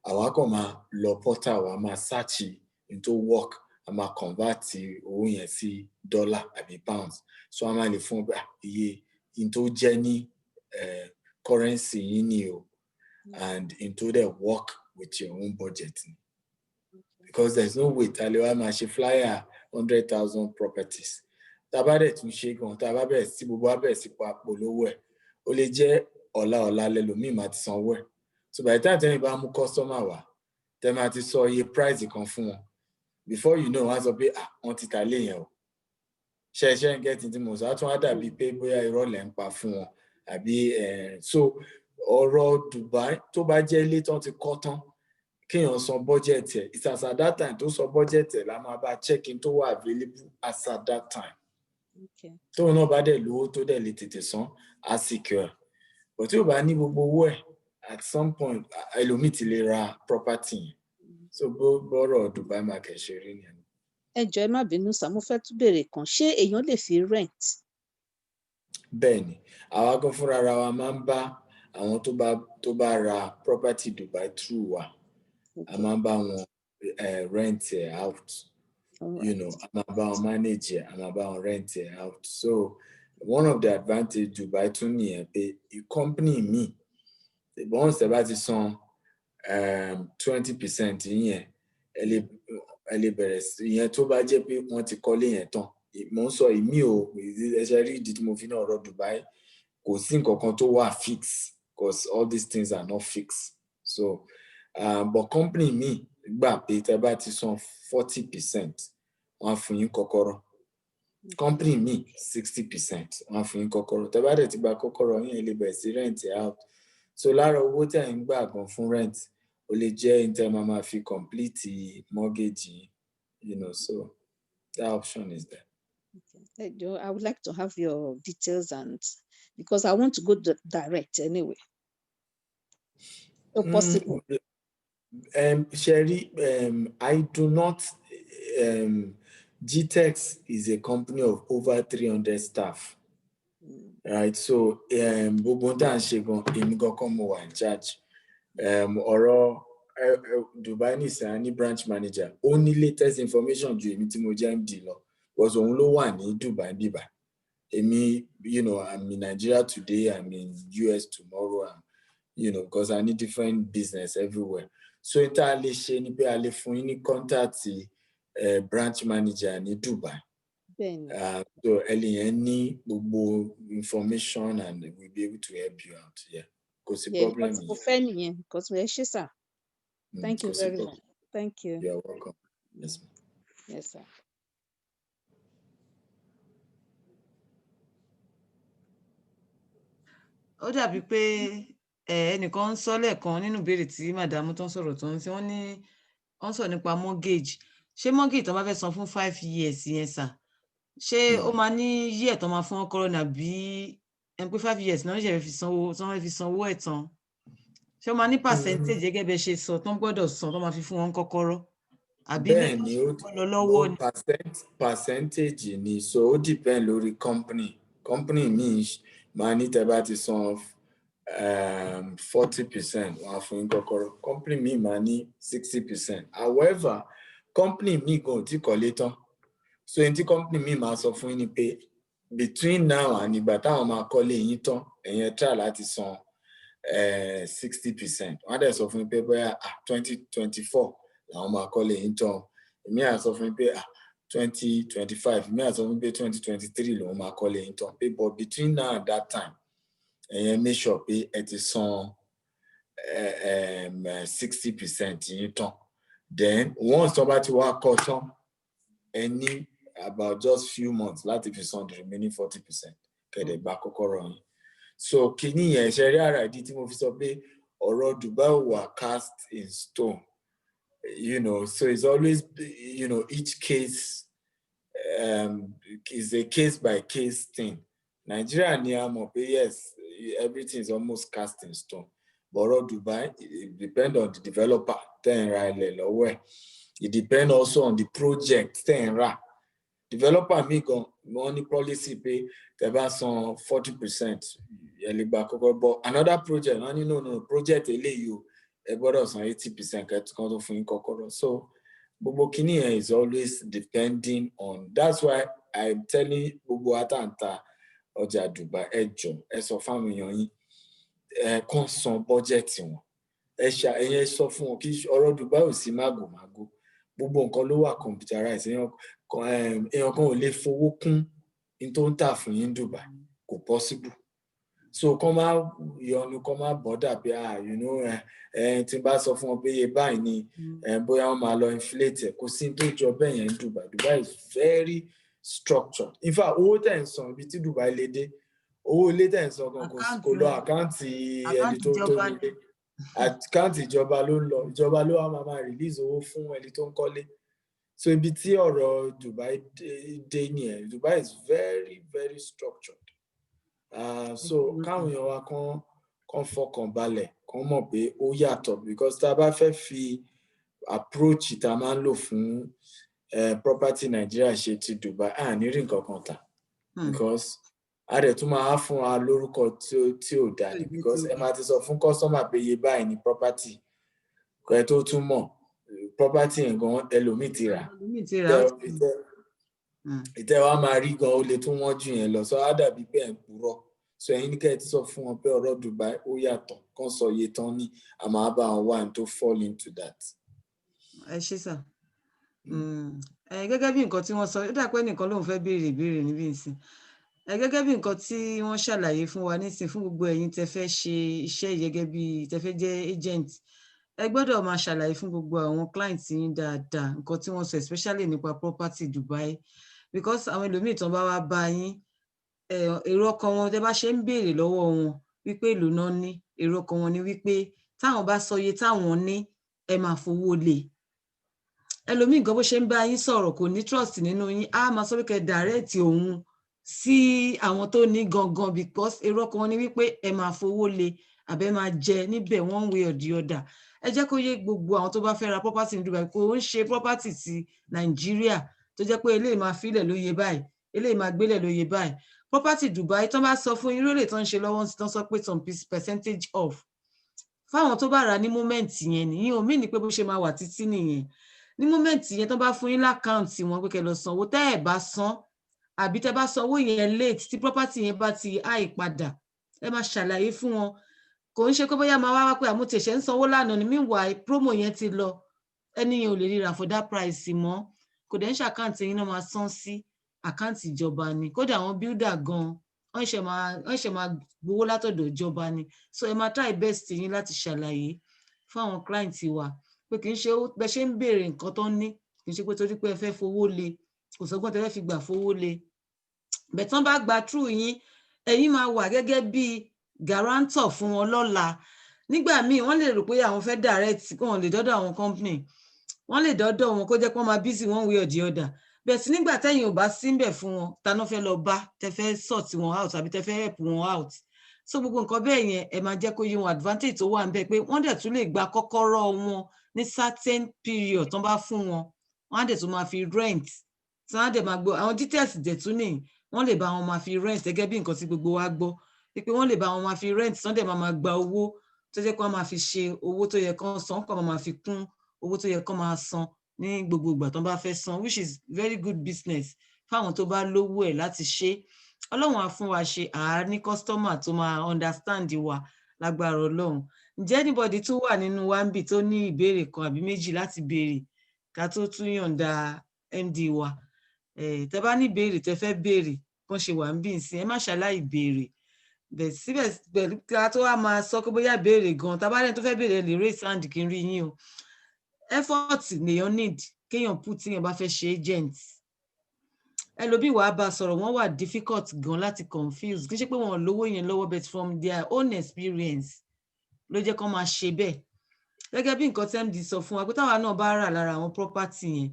àwa kàn máa lọ portal wa, máa search into work, a máa convert owó yẹn sí dollar àbí pounds. So a máa lè fún iye into jẹ́ ní currency yín ni o, and into the work with your own budget. Because there's no way talewa máa ṣe flyer 100,000 properties. Tabade tún ṣe gan, tababe sí gbogbo abẹ́ sí polówó ẹ̀, ó lè jẹ́ ọ̀la lẹ́lòmíì máa ti sanwó ẹ̀. So by the time tẹ́mi bá mú customer wá, tẹ́mi máa ti sọ iye price kan fún wọn. Before you know, wọ́n sọ pé wọ́n ti ta lé yẹn o. Ṣe ń get tí mo sọ, á tún wá dàbí pé bóyá irọ́ lẹ̀ ń pa fún wọn. Àbí so ọ̀rọ̀ Dubai tó bá jẹ́ ilé tán ti kọ́ tán, kéèyàn san budget ẹ̀. It's as at that time tó sọ budget ẹ̀ la máa bá check-in tó wà available as at that time. Tóun náà bá dẹ̀ lówó tó dẹ̀ lè tètè san, á secure. but tí o bá ní gbogbo owó ẹ̀ at some point ẹlòmíì ti lè ra property so bọ́rọ̀ Dubai market ṣe rí ni. Ẹ jọ̀ọ́ ẹ má bínú sá, mo fẹ́ tún béèrè kan, ṣé èèyàn lè fi rent? Bẹ́ẹ̀ni, àwa gan fúnra ra wa máa ń bá àwọn tó bá ra property Dubai through wa, a máa ń bá wọn rent it out. You know, a máa bá wọn manage it, a máa bá wọn rent it out. So one of the advantage Dubai tún nìyẹn pé company mi, once ẹ bá ti san 20% yẹn, ẹ lè bẹ̀rẹ̀ sí ìyẹn tó bá jẹ́ pé wọ́n ti kọ́lé yẹn tán. Mo ń sọ ìmí o, ẹ̀ṣẹ̀ rí ìdí tí mo fi náà ọ̀rọ̀ Dubai kò sí nǹkan kan tó wà fix because all these things are not fixed. So but company mi gbà pé tẹ́ bá ti san 40%, wọ́n á fún yín kọ́kọ́rọ́. Company mi 60%, wọ́n á fún yín kọ́kọ́rọ́. Tẹ́ bá dẹ̀ ti gba kọ́kọ́rọ́ yín, ẹ lè bẹ̀rẹ̀ sí rent out. So lára owó tí ẹ̀ ń gbà gan fún rent, ó lè jẹ́ inter máa fi complete mortgage, you know, so that option is there. Okay. I would like to have your details and because I want to go direct anyway. So possible. Sherry, I do not. GTEX is a company of over 300 staff, right? So, gbogbo tá à ń ṣe gan, èmi gangan mo wà in charge. Ọ̀rọ̀ Dubai nìsín ní branch manager, only latest information ju èmi tí mo jẹ́ MD lọ, because òun ló wà ní Dubai bíbá. Èmi, you know, I'm in Nigeria today, I'm in US tomorrow, you know, because I need different business everywhere. So entirely ṣe ni pé a lè fún yín ní contact branch manager ní Dubai. So Elian ní gbogbo information and we'll be able to help you out. Yeah, kò sí problem. Because we're sir. Thank you very much. Thank you. You're welcome. Yes, ma'am. Yes, sir. Ó dàbí pé ẹnìkan ń sọ lẹ́ẹ̀kan nínú ìbéèrè tí màdàmú tó ń sọ̀rọ̀ tó ń tí wọ́n ní wọ́n sọ nípa mortgage. Ṣé mortgage tó bá fẹ́ san fún 5 years yẹn sà? Ṣé ó máa ní year tó máa fún wọn kọ́rọ́ nàbí ẹni pé 5 years náà ṣe fi sanwó ẹ̀ tán? Ṣé ó máa ní percentage gẹ́gẹ́ bẹ́ẹ̀ ṣe sọ tó ń gbọ́dọ̀ san tó máa fi fún wọn kọ́kọ́rọ́? Àbí bẹ́ẹ̀ ni ó percentage ni, so ó depend lórí company mi máa ní tẹ́ bá ti san 40%, wọ́n á fún yín kọ́kọ́rọ́. Company mi máa ní 60%. However, company mi gan tí kọ́lé tán, so ẹni tí company mi máa sọ fún yín ni pé between now and ìgbà táwọn máa kọ́lé yín tán, ẹ̀yin try láti san 60%. Wọ́n á dẹ̀ sọ fún yín pé bóyá 2024 làwọn máa kọ́lé yín tán. Èmi á sọ fún yín pé 2025, èmi á sọ fún yín pé 2023 lòun máa kọ́lé yín tán. But between now and that time, ẹ̀yin make sure pé ẹ ti san 60% yín tán. Then once tó bá ti wá kọ́ tán, ẹ ní about just few months láti fi san the remaining 40%. Kẹ̀dẹ̀ gba kọ́kọ́rọ́ yín. So kìíní yẹn ṣe rí ara ìdí tí mo fi sọ pé ọ̀rọ̀ Dubai wà cast in stone. You know, so it's always, you know, each case is a case by case thing. Nigeria ni a mọ̀ pé yes, everything is almost cast in stone. But Dubai, it depends on the developer. It depends also on the project. Developer mi gan money policy pay they bá san 40%. But another project, no project eléyìí o, ẹ gbọ́dọ̀ san 80% kan tó fún yín kọ́kọ́rọ́. So gbogbo kíní yẹn is always depending on. That's why I'm telling gbogbo àtàntà ọjà Dubai ẹ jọ̀ọ́ ẹ sọ fáwọn èèyàn yín kàn san budget wọn. Ẹ̀yin sọ fún wọn kí ọ̀rọ̀ Dubai ò sí mágòmágó. Gbogbo nǹkan ló wà computerized. Èèyàn kan ò lè fowó kún in tó ń tà fún yín Dubai, kò possible. So kàn máa yọnu, kàn máa bother pé you know tí n bá sọ fún wọn pé iye báyìí ni bóyá wọ́n máa lọ inflate ẹ̀, kò sí tó jọ bẹ́ẹ̀ yẹn Dubai. Dubai is very structured. In fact, owó tẹ̀ ń san ibi tí Dubai lè dé, owó ilé tẹ̀ ń san gan kò lọ àkáǹtì ẹni tó nílé. Àkáǹtì ìjọba ló ń lọ, ìjọba ló wá máa release owó fún ẹni tó ń kọ́lé. So ibi tí ọ̀rọ̀ Dubai dé nìyẹn. Dubai is very, very structured. So káwọn èèyàn wa kàn fọkàn balẹ̀ kàn mọ̀ pé ó yàtọ̀ because tá a bá fẹ́ fi approach tá a máa ń lò fún property Nigeria ṣe ti Dubai ní rí nǹkan kan tà because a dẹ̀ tún máa fún wa lórúkọ tí ò dáa ni because ẹ máa ti sọ fún customer pé iye báyìí ni property kẹ́ tó tún mọ̀ property yẹn gan ẹlòmíì ti rà ìtẹ́ wa máa rí gan ó lè tún wọ́n jù yẹn lọ sọ á dàbí pé ẹ̀ ń purọ́ so ẹ̀yin ní kẹ́ ẹ ti sọ fún wọn pé ọ̀rọ̀ Dubai ó yàtọ̀ kàn sọ iye tán ní àmọ́ bá wọn wà tó fall into that. ẹ ṣé sà gẹ́gẹ́ bí nǹkan tí wọ́n sọ ó dà pé nìkan lòun fẹ́ béèrè ìbéèrè níbí ìsìn gẹ́gẹ́ bí nǹkan tí wọ́n ṣàlàyé fún wa nísìn fún gbogbo ẹ̀yin tẹ́ fẹ́ ṣe iṣẹ́ yìí gẹ́gẹ́ bí tẹ́ fẹ́ jẹ́ agent ẹ gbọ́dọ̀ máa ṣàlàyé fún gbogbo àwọn clients yín dáadáa nǹkan tí wọ́n sọ especially nípa property Dubai because àwọn ẹlòmíì tán bá wá bá yín èrò ọkàn wọn tẹ́ bá ṣe ń béèrè lọ́wọ́ wọn wípé èlò náà ní èrò ọkàn wọn ni wípé táwọn bá sọ iye táwọn ní ẹ máa fowó lé ẹlòmíì gan bó ṣe ń bá yín sọ̀rọ̀ kò ní trust nínú yín á máa sọ wípé direct òun sí àwọn tó ní gangan because èrò ọkàn wọn ni wípé ẹ máa fowó lé àbẹ máa jẹ níbẹ̀ one way or the other ẹ jẹ́ kó yé gbogbo àwọn tó bá fẹ́ ra property ní Dubai kò ń ṣe property ti Nàìjíríà tó jẹ́ pé eléyìí máa filẹ̀ lóye báyìí eléyìí máa gbélẹ̀ lóye báyìí property Dubai tán bá sọ fún yín lórí tán ṣe lọ́wọ́ tán sọ pé some percentage off fáwọn tó bá rà ní moment yẹn nìyẹn omi ní pé bó ṣe máa wà títí nìyẹn ní moment yẹn tán bá fún yín lákàǹtì wọn pé kẹ́ lọ sanwó tẹ́ ẹ̀ bá san àbí tẹ́ bá sanwó yẹn late tí property yẹn bá ti high padà ẹ máa ṣàlàyé fún wọn kò ń ṣe pé bóyá máa wá pé àmútẹ̀ṣẹ̀ ń sanwó lánàá ni meanwhile promo yẹn ti lọ ẹni yẹn ò lè ríra for that price mọ́ kò dẹ̀ ń ṣàkáǹtì yín náà máa san sí àkáǹtì ìjọba ni kódà àwọn builder gan wọ́n ṣe máa gbowó látọ̀dọ̀ ìjọba ni so ẹ máa try best yín láti ṣàlàyé fún àwọn client wa pé kì í ṣe bẹ ṣe ń béèrè nǹkan tó ní kì í ṣe pé torí pé ẹ fẹ́ fowó lé kò sọ́gbọ́n tẹ́ fẹ́ fi gbà fowó lé bẹ̀ tán bá gba true yín ẹ̀yin máa wà gẹ́gẹ́ bí guarantor fún wọn lọ́la nígbà míì wọ́n lè rò pé àwọn fẹ́ direct wọn lè dọ́dọ̀ àwọn company wọ́n lè dọ́dọ̀ wọn kó jẹ́ pé wọ́n máa busy one way or the other bẹ́ẹ̀ sí nígbà tẹ́yìn ò bá síbẹ̀ fún wọn taná fẹ́ lọ bá tẹ́ fẹ́ sort wọn out àbí tẹ́ fẹ́ help wọn out so gbogbo nǹkan bẹ́ẹ̀ yẹn ẹ máa jẹ́ kó yé wọn advantage tó wà ń bẹ pé wọ́n dẹ̀ tún lè gba kọ́kọ́rọ́ wọn ní certain period tán bá fún wọn wọ́n á dẹ̀ tún máa fi rent tí wọ́n á dẹ̀ máa gbọ́ àwọn details dẹ̀ tún ní wọ́n lè bá wọn máa fi rent gẹ́gẹ́ bí nǹkan tí gbogbo wa gbọ́ pé wọ́n lè bá wọn máa fi rent tán dẹ̀ máa gba owó tó jẹ́ pé wọ́n máa fi ṣe owó tó yẹ kán san kán máa fi kún owó tó yẹ kán máa san ní gbogbo ìgbà tán bá fẹ́ san which is very good business fáwọn tó bá lówó ẹ̀ láti ṣe ọlọ́run á fún wa ṣe àárín customer tó máa understand wa lágbára ọlọ́run ǹjẹ́ anybody tó wà nínú wa ń bì tó ní ìbéèrè kan àbí méjì láti béèrè ká tó tún yọ̀ǹda MD wa tẹ́ bá ní ìbéèrè tẹ́ fẹ́ béèrè kán ṣe wà ń bì sí ẹ má ṣàláì béèrè bẹ̀ síbẹ̀ pẹ̀lú ká tó wá máa sọ pé bóyá béèrè gan tá bá rẹ̀ tó fẹ́ béèrè lè raise hand kí n rí yín o effort lèèyàn need kéèyàn put tíyàn bá fẹ́ ṣe agent ẹlòmíì wàá bá sọ̀rọ̀ wọ́n wà difficult gan láti confuse kì í ṣe pé wọn ò lówó yẹn lọ́wọ́ but from their own experience ló jẹ́ kó máa ṣe bẹ́ẹ̀ gẹ́gẹ́ bí nǹkan tí MD sọ fún wa pé táwa náà bá rà lára àwọn property yẹn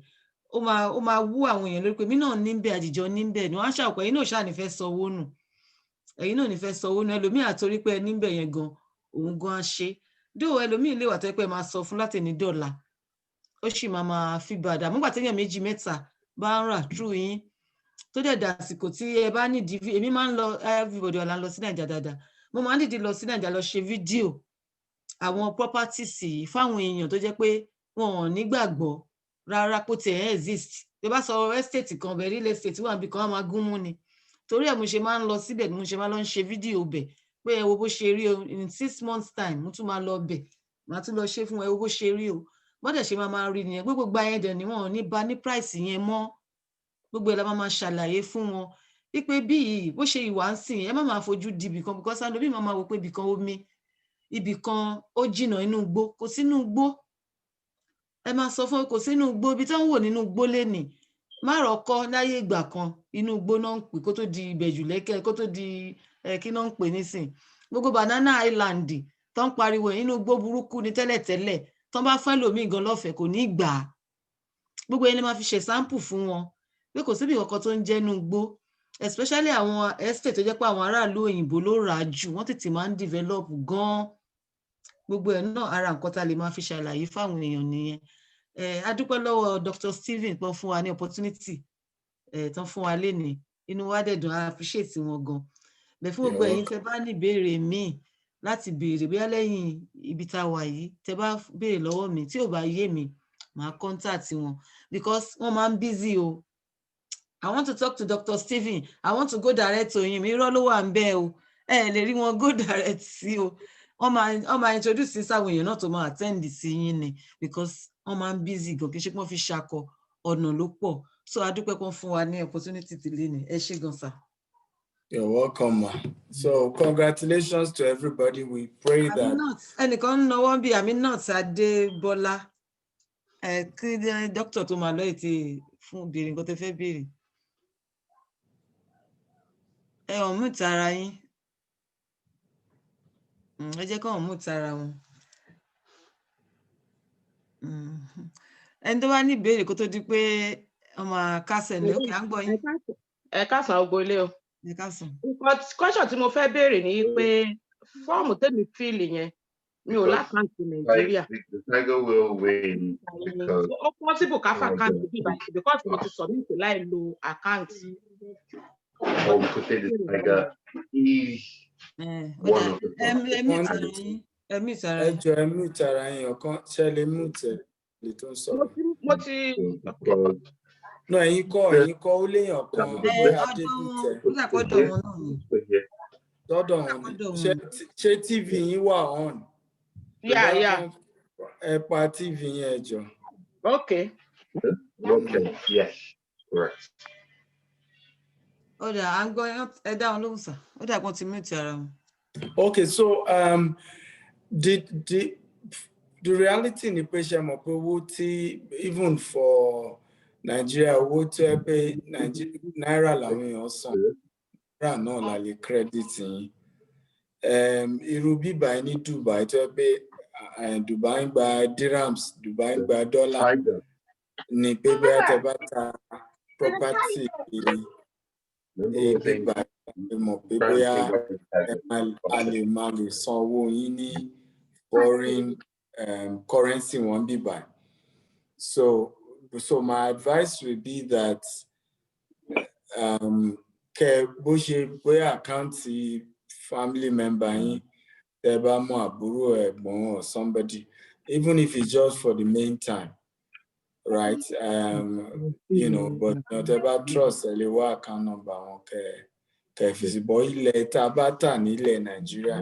ó máa wú àwọn èèyàn lórí pé mí náà níbẹ̀ àjìjọ níbẹ̀ ni wọ́n á ṣàpọ̀ ẹ̀yin náà ṣáà ní fẹ́ sanwó nù ẹ̀yin náà ní fẹ́ sanwó nù ẹlòmíì àtorí pé níbẹ̀ yẹn gan òun gan á ṣe dó ẹlòmíì lè wà tó pé máa sọ fún láti ní dọ́là ó sì máa fi bàdà nígbà téèyàn méjì mẹ́ta bá ń rà true yín tó dẹ̀ dàsìkò tí ẹ bá nídìí èmi máa ń lọ everybody ọ̀la ń lọ sí nàìjà dáadáa mo máa ń dìde lọ sí nàìjà lọ ṣe fídíò àwọn properties yìí fáwọn èèyàn tó jẹ́ pé wọn ò nígbàgbọ́ rárá kó tiẹ̀ exist bí bá sọ estate kan bẹ̀ real estate wà níbi kan á máa gún mú ni torí ẹ̀ mo ṣe máa ń lọ síbẹ̀ mo ṣe máa lọ ń ṣe fídíò bẹ̀ pé ẹ wo bó ṣe rí o in 6 months time mo tún máa lọ bẹ̀ màá tún lọ ṣe fún ẹ wo bó ṣe rí o bọ́dẹ̀ ṣe máa rí nìyẹn gbogbo gba yẹn dẹ̀ ni wọn ò ní ba ní price yẹn mọ́ gbogbo ẹ̀ la máa ṣàlàyé fún wọn wípé bí yìí bó ṣe ìwà ń sìn ẹ má máa fojú di ibìkan because àlọ́ bí máa wò pé ibìkan omi ibìkan ó jìnnà inú igbó kò sínú igbó ẹ máa sọ fún kò sínú igbó ibi tí wọ́n wò nínú igbó lénìí má rọ̀kọ́ láyé ìgbà kan inú igbó náà ń pè kó tó di ìbẹ̀jù lẹ́kẹ́ kó tó di kí náà ń pè nísìn gbogbo Banana Island tó ń pariwo inú igbó burúkú ni tẹ́lẹ̀tẹ́lẹ̀ tán bá fẹ́ lòmíì gan lọ́fẹ̀ẹ́ kò ní gbà á gbogbo ẹni máa fi ṣe sample fún wọn pé kò síbi kankan tó ń jẹ́nu gbó especially àwọn estate tó jẹ́ pé àwọn aráàlú òyìnbó ló rà á jù, wọ́n tètè máa ń develop gan-an. Gbogbo ẹ̀ náà ara nǹkan tá a lè máa fi ṣàlàyé fáwọn èèyàn nìyẹn. A dúpẹ́ lọ́wọ́ Dr. Stephen tó fún wa ní opportunity tán fún wa lénìí, inú wa dẹ̀ dùn, a appreciate wọn gan. Bẹ́ẹ̀ fún gbogbo ẹ̀yin tẹ́ bá ní ìbéèrè míì láti béèrè bóyá lẹ́yìn ibi tá a wà yìí, tẹ́ bá béèrè lọ́wọ́ mi tí ò bá yé mi, màá contact wọn because wọ́n máa ń busy o. I want to talk to Dr. Stephen. I want to go direct to him. Irọ́ ló wà ń bẹ̀ o. Lè rí wọn go direct sí o. Wọ́n máa introduce sí sáwọn èèyàn náà tó máa attend sí yín ni because wọ́n máa ń busy gan, kì í ṣe pé wọ́n fi ṣakọ ọ̀nà ló pọ̀. So a dúpẹ́ kan fún wa ní opportunity ti lé ní. Ẹ ṣé gan sir. You're welcome, ma. So congratulations to everybody. We pray that. Ẹnìkan ń náwó bí Aminat Adébọ́lá. Kí dókítà tó máa lọ ètè fún béèrè nǹkan tẹ́ fẹ́ béèrè. Mú tara yín. Ẹ jẹ́ kó mú tara wọn. Ẹni tó bá ní ìbéèrè kó tó di pé ọmọ kásẹ̀ ní òkè à ń gbọ́ yín. Ẹ káàsán gbogbo ilé o. Ẹ káàsán. Question tí mo fẹ́ béèrè ni pé fọ́ọ̀mù tèmi fíìlì yẹn mi ò lákàntì Nàìjíríà. Ó possible ká fà àkáǹtì bí báyìí because mo ti submit láì lo àkáǹtì. Ẹmí ìtara yín ọ̀kan ṣẹlẹ̀ mú tẹ̀lé tó ń sọ̀rọ̀. Mo ti. No, ẹ̀yin kọ́ ó léèyàn kan lọ́dọ̀ wọn ni. Ṣé TV yín wà on? Yeah. Ẹ pa TV yín ẹ jọ̀ọ́. Okay. Yes, correct. Ó dà, à ń gbọ́ ẹ dá wọn lóhùn sà. Ó dà kan ti mute ara wọn. Okay, so the reality ni pé ṣe mọ̀ pé owó tí even for Nigeria owó tí ẹ pé náírà làwọn èèyàn san náírà náà la lè credit yín. Irú bíbá ní Dubai tó ẹ pé Dubai ń gba dirhams, Dubai ń gba dollar ní pé bóyá tẹ́ bá ta property bíbá mọ̀ pé bóyá a lè máa lè san owó yín ní foreign currency wọn bíbá. So my advice would be that bó ṣe bóyá àkáǹtì family member yín tẹ́ bá mọ àbúrò ẹ̀gbọ́n or somebody, even if it's just for the main time, right? But tẹ́ bá trust ẹ lè wá account number wọn kẹ́ fi sí. Bọ́ ilẹ̀ tá a bá tà nílẹ̀ Nàìjíríà,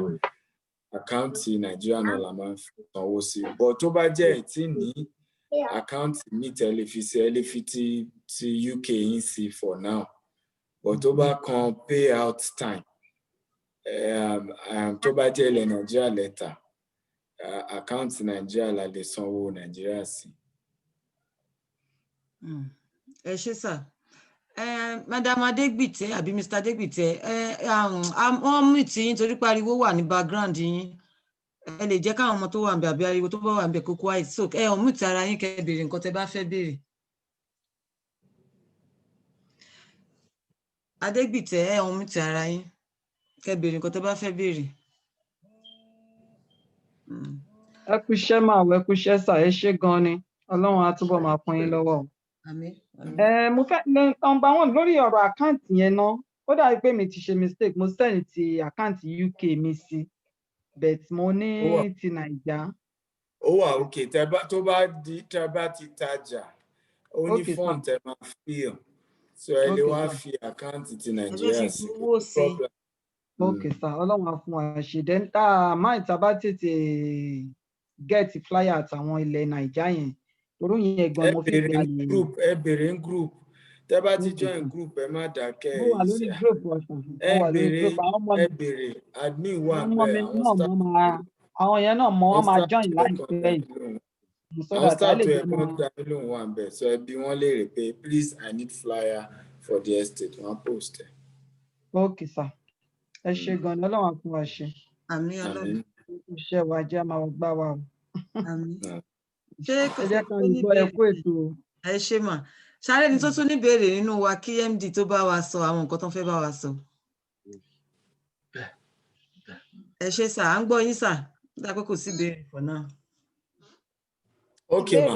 àkáǹtì Nàìjíríà náà la máa ń sanwó sí. Bọ́ tó bá jẹ́ ìtì ní àkáǹtì mi tẹ́lẹ̀ fi sí ẹ lè fi ti UK yín sí for now. But tó bá kan payout time, tó bá jẹ́ ilẹ̀ Nàìjíríà lẹ́tà, àkáǹtì Nàìjíríà la lè sanwó Nàìjíríà sí. Ẹ ṣé sà. Madam Adégbìtẹ́ àbí Mr. Adégbìtẹ́, wọ́n mú ìtì yín torí pariwo wà ní background yín. Ẹ lè jẹ́ káwọn ọmọ tó wà níbẹ̀ àbí ariwo tó bá wà níbẹ̀ kókó àìsí. So mú ìtì ara yín kẹ́ béèrè nǹkan tẹ́ bá fẹ́ béèrè. Adégbìtẹ́ mú ìtì ara yín kẹ́ béèrè nǹkan tẹ́ bá fẹ́ béèrè. Ẹ kú iṣẹ́ máa wọ ẹ kú iṣẹ́ sà, ẹ ṣé gan ni. Ọlọ́run á túbọ̀ máa pọ́n yín lọ́wọ́. Àmín. Mo fẹ́ number one lórí ọ̀rọ̀ àkáǹtì yẹn náà. Ó dàbí pé mi ti ṣe mistake, mo send ti àkáǹtì UK mi sí, but mo ní ti Naija. Ó wà okay, tẹ́ bá ti tajà, ó ní form tẹ́ máa fill. So ẹ lè wá fi àkáǹtì ti Nàìjíríà sí. Okay sir, Ọlọ́run á fún wa ṣe. Then máa ìta bá tètè get flyer àtàwọn ilẹ̀ Naija yẹn. Torí yẹn gan mo fi ẹ bèrè ń group. Tẹ́ bá ti join group ẹ má dákẹ́. Mo wà lórí group ọ̀sán. Ẹ bèrè admin wà bẹ́ẹ̀ àwọn yẹn náà wọ́n máa join láìpẹ́ yìí. Àwọn staff tó yẹ kó dání lóhùn wà bẹ́ẹ̀. So ẹ bi wọ́n léèrè pé please I need flyer for the estate. Wọ́n post ẹ. Okay sir. Ẹ ṣé gan ni Ọlọ́run á fún wa ṣe. Àmín Ọlọ́run. Iṣẹ́ wa jẹ́ máa gbá wa o. Àmín. Ṣé ẹ jẹ́ ká gbọ́ ẹ kú ètò o. Ẹ ṣé mà. ṣáré ní tó tún ní béèrè nínú wa kí MD tó bá wa sọ àwọn nǹkan tó fẹ́ bá wa sọ. Ẹ ṣé sà, à ń gbọ́ yín sà, dá pé kò sí béèrè for now. Okay ma,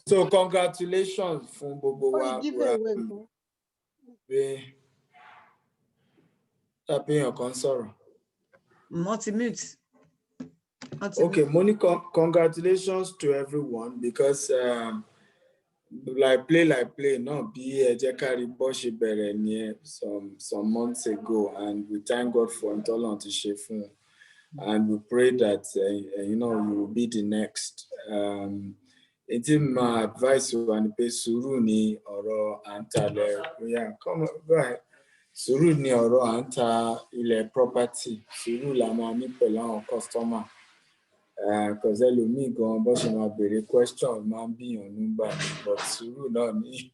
so congratulations fún gbogbo wa. Tàbí èèyàn kan sọ̀rọ̀. Multi-mute. Okay, Monica, congratulations to everyone because like play, no, be EJEKARIGBO ṣe bẹ̀rẹ̀ ní some months ago, and we thank God for Ntọ́lọ́run ti ṣe fún, and we pray that you will be the next. It's my advice to and pay sùúrù ní ọ̀rọ̀ àǹtalẹ̀. Yeah, come on, go ahead. Sùúrù ní ọ̀rọ̀ àǹta ilẹ̀ property. Sùúrù la máa ní pẹ̀lú àwọn customer. Because ẹlòmíì gan bó ṣe máa béèrè question máa ń bíyàn nígbà mi, but sùúrù náà ní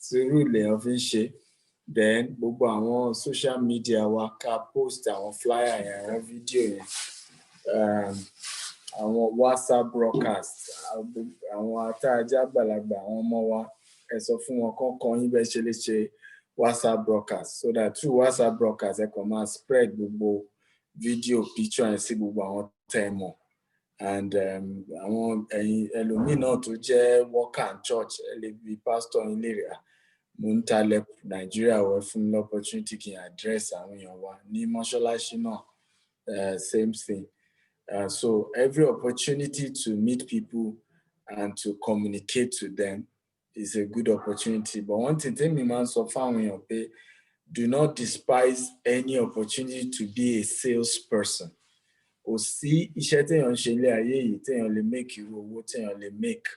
sùúrù lèèyàn fi ń ṣe. Then gbogbo àwọn social media wa ká post àwọn flyer yẹn, àwọn video yẹn, àwọn WhatsApp broadcast, àwọn atájá àgbàlagbà, àwọn ọmọ wa, ẹ sọ fún wọn kọ́kọ́ yín bẹ́ẹ̀ ṣe lè ṣe WhatsApp broadcast, so that through WhatsApp broadcast ẹ kàn máa spread gbogbo video picture yẹn sí gbogbo àwọn tẹ́ ẹ mọ̀. And àwọn ẹlòmíì náà tó jẹ́ worker in church, ẹ lè bí pastor ilé rẹ̀, mo ń talẹ̀ Nàìjíríà wọ̀ fún mi opportunity kí n address àwọn èèyàn wa ní mọ́ṣáláṣí náà, same thing. So every opportunity to meet people and to communicate to them is a good opportunity. But one thing tell me man so far when you pay, do not despise any opportunity to be a salesperson. Or see iṣẹ́ téèyàn ń ṣe ilé ayé yìí téèyàn lè make irú owó téèyàn lè make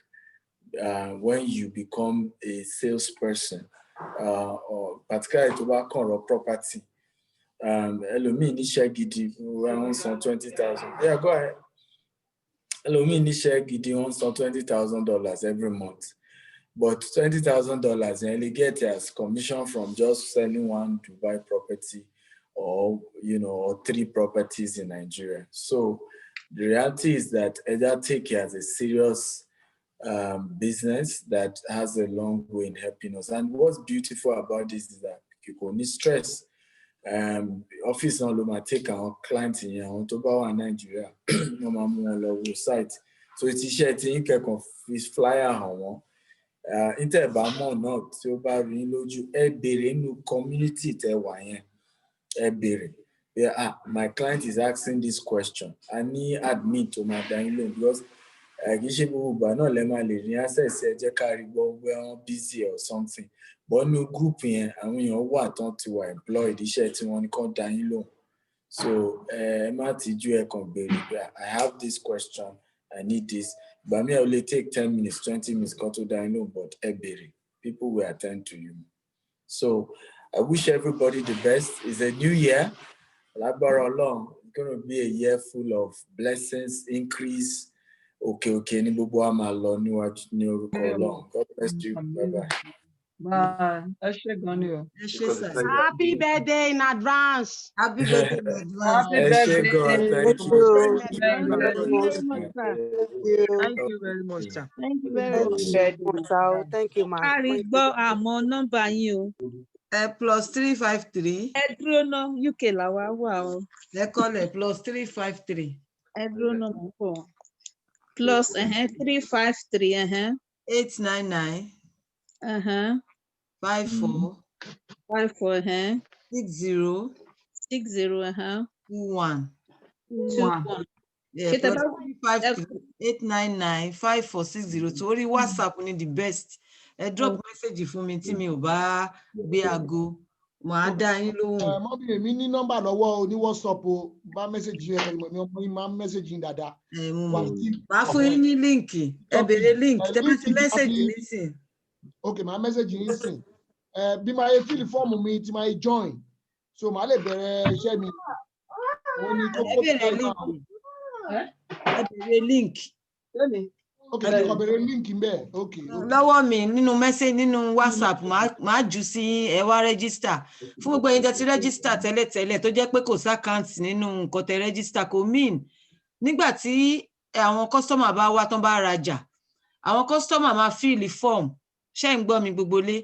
when you become a salesperson, or particularly tó bá kàn rọ property. Ẹlòmíì níṣẹ́ gidi wọ́n san $20,000. Yeah, go ahead. Ẹlòmíì níṣẹ́ gidi wọ́n san $20,000 every month. But $20,000 and they get as commission from just selling one Dubai property, or or 3 properties in Nigeria. So the reality is that either take it as a serious business that has a long way in helping us. And what's beautiful about this is that people need stress. Office on Loma take our clients in here on Tobago and Nigeria. No more site. So it's a share thing can flyer on. Interbamo náà tí ó bá rí lójú ẹ béèrè nínú community tẹ́ wà yẹn, ẹ béèrè my client is asking this question, I need admin to máa dá yín lóhùn, because kì í ṣe gbogbo ìgbà náà lẹ máa lè rí access EJEKARIGBO wọ́n busy or something, but nínú group yẹn àwọn èèyàn wà tán ti wà employed, iṣẹ́ tí wọ́n ní kàn dá yín lóhùn. So ẹ má tijú, ẹ kàn béèrè I have this question, I need this. But me, I will take 10 minutes, 20 minutes, got to download, but people will attend to you. So I wish everybody the best. It's a new year. It's going to be a year full of blessings, increase. Okay. God bless you. Bye-bye. Bye. Happy birthday in advance. Happy birthday in advance. Happy birthday. Thank you very much, sir. Thank you very much. Thank you, ma. Àrígbọ́ àmọ́ nọ́mbà yín o. +353. Ẹ dúró ná, UK làwa wà o. Ẹ kọ́lẹ̀ +353. Ẹ dúró ná mọ̀ pọ̀. +353 899. 54 60 21. Yeah, +353 899 5460. Torí WhatsApp ni the best. Ẹ drop message fún mi tí mi ò bá gbé aago, màá dá yín lóhùn. Mọ́bí èmi ní nọ́mbà lọ́wọ́ ní WhatsApp o, bá message yẹn mi ọmọ yín máa message yín dáadáa. Màá fún yín ní líǹkì, ẹ béèrè líǹkì, tẹ́ bá ti message mi sìn. Okay, my message yín sìn. Bí máa yẹ fill fọ́ọ̀mù mi tí máa yẹ join, so màá lè bẹ̀rẹ̀ iṣẹ́ mi. Ẹ béèrè líǹkì. Okay, ẹ kàn béèrè líǹkì ń bẹ̀. Okay. Lọ́wọ́ mi nínú message nínú WhatsApp máa jù sí ẹ wá register. Fún gbogbo ẹ̀yin tẹ́ ti register tẹ́lẹ̀tẹ́lẹ̀ tó jẹ́ pé kò sí account nínú nǹkan tẹ́ register kò mean. Nígbà tí àwọn customer bá wá tán bá rajà, àwọn customer máa fill form. ṣé ń gbọ́ mi gbogbo lé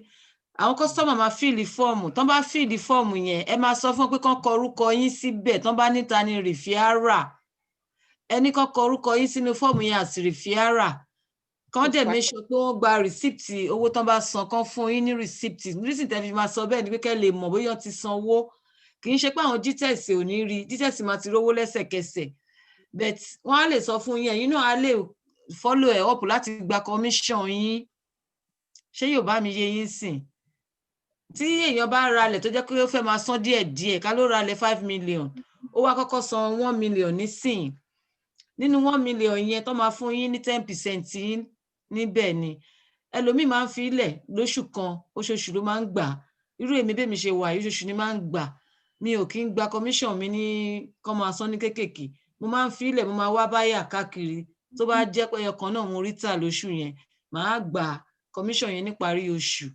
àwọn customer máa fíìlì fọ́ọ̀mù tán bá fíìlì fọ́ọ̀mù yẹn ẹ máa sọ fún pé kán kọ orúkọ yín síbẹ̀ tán bá níta ni rìfíárà ẹni kán kọ orúkọ yín sínú fọ́ọ̀mù yẹn àti rìfíárà kán dẹ̀ make sure pé wọ́n gba rìsíptì owó tán bá san kán fún yín ní rìsíptì nísìnyí tẹ́ fi máa sọ bẹ́ẹ̀ ni pé kẹ́ lè mọ̀ bóyá ti san owó kì í ṣe pé àwọn details ò ní rí details máa ti rówó lẹ́sẹ̀kẹsẹ̀ but wọ́n á lè sọ fún yín ẹ̀yin náà á lè follow ẹ̀ up láti gba commission yín ṣé yóò bá mi yé yín sìn tí èèyàn bá ralẹ̀ tó jẹ́ pé ó fẹ́ máa san díẹ̀díẹ̀ ká ló ralẹ̀ 5 million ó wá kọ́kọ́ san 1 million nísìn nínú 1 million yẹn tó máa fún yín ní 10% yín níbẹ̀ ni ẹlòmíì máa ń fi ilẹ̀ lóṣù kan oṣooṣù ló máa ń gbà irú èmi bẹ́ẹ̀ mi ṣe wà oṣooṣù ni máa ń gbà mi ò kí ń gba commission mi ní kọ́ máa san ní kéékèèké mo máa ń fi ilẹ̀ mo máa wá báyà káàkiri tó bá jẹ́ pé ọkàn náà mo rí tà lóṣù yẹn màá gba commission yẹn níparí oṣù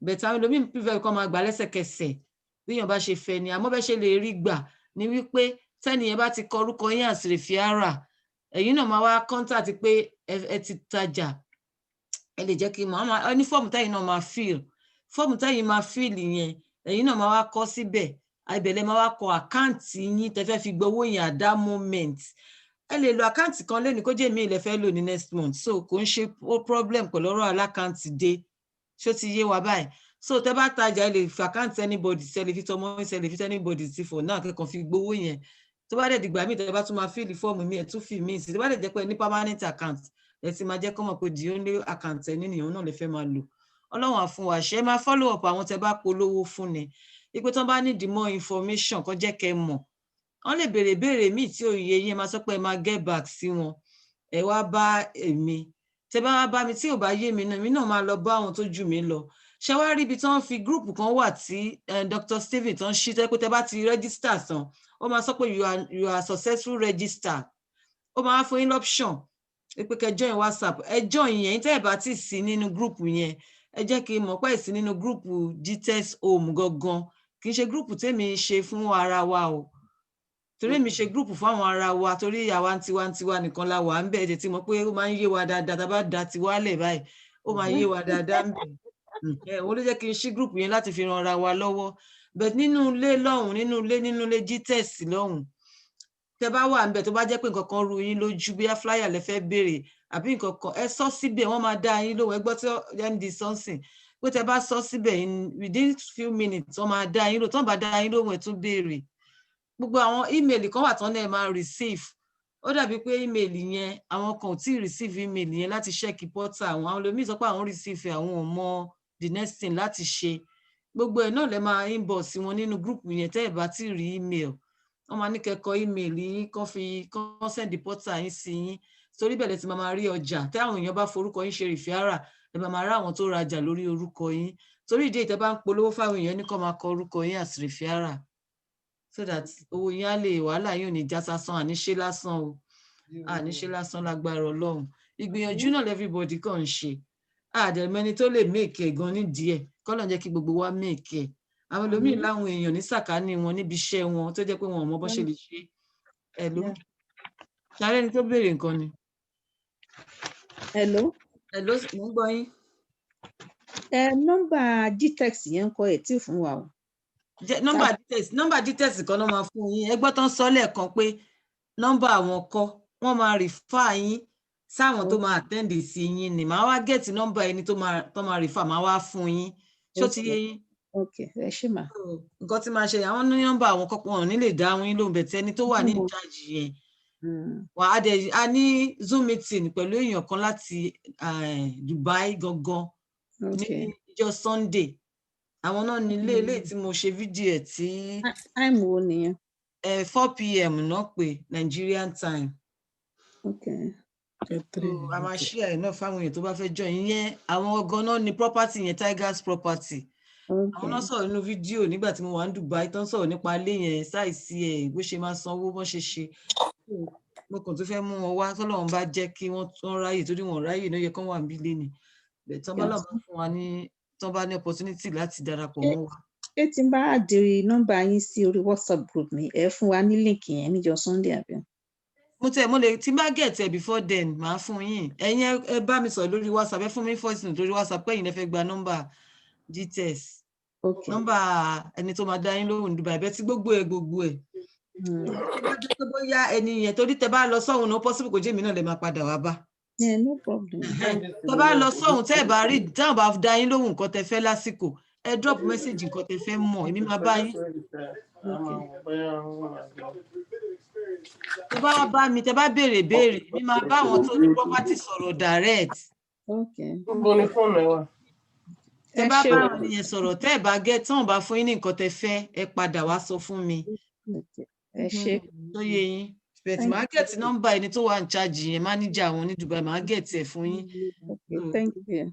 bẹ̀tẹ̀ àwọn ẹlòmíì prefer kọ́ máa gbà lẹ́sẹ̀kẹsẹ̀ bíyàn bá ṣe fẹ́ ni àmọ́ bẹ́ẹ̀ ṣe lè rí gbà ní wípé tẹ́ni yẹn bá ti kọ orúkọ yín àti rìfíárà ẹ̀yin náà máa wá contact pé ẹ ti tajà ẹ lè jẹ́ kí n mọ̀ ní fọ́ọ̀mù tẹ́yin náà máa fill fọ́ọ̀mù tẹ́yin máa fill yẹn ẹ̀yin náà máa wá kọ síbẹ̀ àìbẹ̀lẹ̀ máa wá kọ àkáǹtì yín tẹ́ fẹ́ fi gbowó yẹn at that moment ẹ lè lo àkáǹtì kan lẹ́nu kó jẹ́ mi ilẹ̀ fẹ́ lò ní next month so kò ń ṣe problem pẹ̀lú ọ̀rọ̀ alákáǹtì dé ṣó ti yé wa báyìí so tẹ́ bá tajà ẹ lè fi àkáǹtì anybody ṣe lè fi tọmọ ṣe lè fi anybody sí for náà kẹ́kọ̀ọ́ fi gbowó yẹn tó bá dẹ̀ dìgbà míì tẹ́ bá tún máa fíìlì fọ́ọ̀mù mi ẹ̀ tún fi míì sí tó bá dẹ̀ jẹ́ pé ní permanent account ẹ ti máa jẹ́ kọ́ mọ̀ pé the only account ẹ nínú náà lè fẹ́ máa lò ọlọ́run á fún wa ṣe máa follow up àwọn tẹ́ bá polówó fún ni ipò tó bá need more information kó jẹ́ kẹ́ mọ̀ wọ́n lè béèrè míì tí òye yẹn máa sọ pé ẹ máa get back sí wọn ẹ wá bá èmi tẹ́ bá wá bá mi tí ò bá yé mi náà máa lọ bá àwọn tó jù mí lọ ṣé wá rí ibi tí wọ́n fi group kan wà tí Dr. Stephen tó ń ṣí tẹ́ pé tẹ́ bá ti register tán ó máa sọ pé you are successful register ó máa fún yín option pé kẹ́ join WhatsApp ẹ join yẹn tẹ́ ẹ bá ti sí nínú group yẹn ẹ jẹ́ kí n mọ̀ pé sí nínú group GTS home gangan kì í ṣe group tèmi ṣe fún ara wa o torí mi ṣe group fún àwọn ara wa torí àwa tiwantiwa nìkan la wà ń bẹ̀ ẹ̀ tí mo pé ó máa ń yé wa dáadáa tá a bá da tiwa lẹ̀ báyìí ó máa yé wa dáadáa ń bẹ̀ òun ló jẹ́ kí n ṣí group yẹn láti fi ran ara wa lọ́wọ́ but nínú ilé lọ́hùn nínú ilé GTS lọ́hùn tẹ́ bá wà ń bẹ̀ tó bá jẹ́ pé nǹkan kan ru yín lójú bí flyer lẹ fẹ́ béèrè àbí nǹkan kan ẹ sọ síbẹ̀ wọ́n máa dá yín lóhùn ẹ gbọ́ tí md something pé tẹ́ bá sọ síbẹ̀ within few minutes wọ́n máa dá yín lóhùn tí wọ́n bá dá yín lóhùn ẹ tún béèrè gbogbo àwọn ímeèlì kan wà tán náà ẹ máa receive ó dàbí pé ímeèlì yẹn àwọn kan ò tí ì receive ímeèlì yẹn láti check portal àwọn olómìnir sọ pé àwọn receive àwọn ò mọ the next thing láti ṣe gbogbo ẹ̀ náà lẹ máa inbox wọn nínú group yẹn tẹ́ ẹ bá ti rí email wọ́n máa ní kẹ́kọ̀ọ́ email yín kán send portal yín sí yín torí bẹ̀rẹ̀ tí máa rí ọjà tẹ́ àwọn èèyàn bá forúkọ yín ṣe rìfíárà ẹ máa rá àwọn tó rajà lórí orúkọ yín torí ìdí ìtẹ́ bá ń polówó fáwọn èèyàn ní kán máa kọ orúkọ yín as rìfíárà so that owó yín á lè wàhálà yín ò ní já sásán àníṣe lásán o àníṣe lásán lágbára Ọlọ́run ìgbìyànjú náà everybody kàn ń ṣe àdẹ̀mẹ́ni tó lè make ẹ̀ gan nídìí ẹ̀ kọ́lọ̀ jẹ́ kí gbogbo wa make ẹ̀ àwọn ẹlòmíín láwọn èèyàn ní sàkání wọn níbi iṣẹ́ wọn tó jẹ́ pé wọn ò mọ bó ṣe lè ṣe ẹ̀ ló ṣàárẹ̀ ni tó béèrè nǹkan ni. hello mo ń gbọ́ yín. nọ́mbà GTEX yẹn ń kọ ẹ̀ tí fún wa o. nọ́mbà GTEX kan náà máa fún yín ẹgbọ́n tó ń sọ lẹ́ẹ̀kan pé nọ́mbà àwọn kọ́ wọ́n máa refer yín sáwọn tó máa attend sí yín ni màá wá gẹ̀ẹ́tì nọ́mbà ẹni tó máa refer máa wá fún yín ṣó ti yé yín. ok ẹ ṣe mà. nǹkan tí máa ṣe àwọn ní nọ́mbà àwọn kọ́kọ́ wọn ò ní lè dá àwọn yín lóhùn bẹ̀tẹ̀ ẹni tó wà ní ìjáàjì yẹn wà á ní Zoom meeting pẹ̀lú èèyàn kan láti Dubai gangan ní ìjọ Sunday àwọn náà ní ilé tí mo ṣe fídíò ẹ̀ tí. time wo nìyẹn. 4 p.m. náà pé Nigerian time. okay. a máa share ẹ̀ náà fáwọn èèyàn tó bá fẹ́ join yẹn àwọn ọgọ́ náà ní property yẹn Tigers property. àwọn náà sọ̀rọ̀ nínú fídíò nígbà tí mo wà ní Dubai tó ń sọ̀rọ̀ nípa ilé yẹn ṣáìsì ẹ̀ bó ṣe máa sanwó bó ṣe ṣe mo kàn tó fẹ́ mú wọn wá tọ́lọ́run bá jẹ́ kí wọ́n ráyè torí wọn ráyè ló yẹ kán wà níbí lé ni tán bá lọ́ọ́ fún wa ní tán bá ní opportunity láti darapọ̀ mọ́ wa. ṣé tí n bá àdìrí nọ́mbà yín sí orí WhatsApp group mi ẹ fún wa ní líǹkì yẹn níjọ́ Sunday àbí. mo lè tí bá get ẹ before then màá fún yín ẹ̀yin ẹ bá mi sọ lórí WhatsApp ẹ fún mi voice note lórí WhatsApp pé ẹ̀yin lè fẹ́ gba nọ́mbà GTS nọ́mbà ẹni tó máa dá yín lóhùn Dubai bẹ́ẹ̀ tí gbogbo ẹ̀ tó bóyá ẹni yẹn torí tẹ bá lọ sọ́hun no possible kò jẹ́ èmi náà lè máa padà wá bá. Yeah, no problem. Tẹ bá lọ sọ́hun tẹ́ ẹ bá rí dáhùn bá dá yín lóhùn nǹkan tẹ fẹ́ lásìkò ẹ drop message nǹkan tẹ fẹ́ mọ̀ èmi máa bá yín. Tẹ bá bá mi tẹ bá béèrè mi máa bá àwọn tó ní property sọ̀rọ̀ direct. Tẹ bá bá àwọn ènìyàn sọ̀rọ̀ tẹ́ ẹ bá gẹ́ tí wọ́n bá fún yín ní nǹkan tẹ fẹ́ ẹ padà wá sọ fún mi. Ẹ ṣé. Tó yé yín bẹ̀tì máa gẹ̀tì nọ́mbà ẹni tó wà ń charge yẹn máníjà àwọn ní Dubai máa gẹ̀tì ẹ̀ fún yín. Thank you.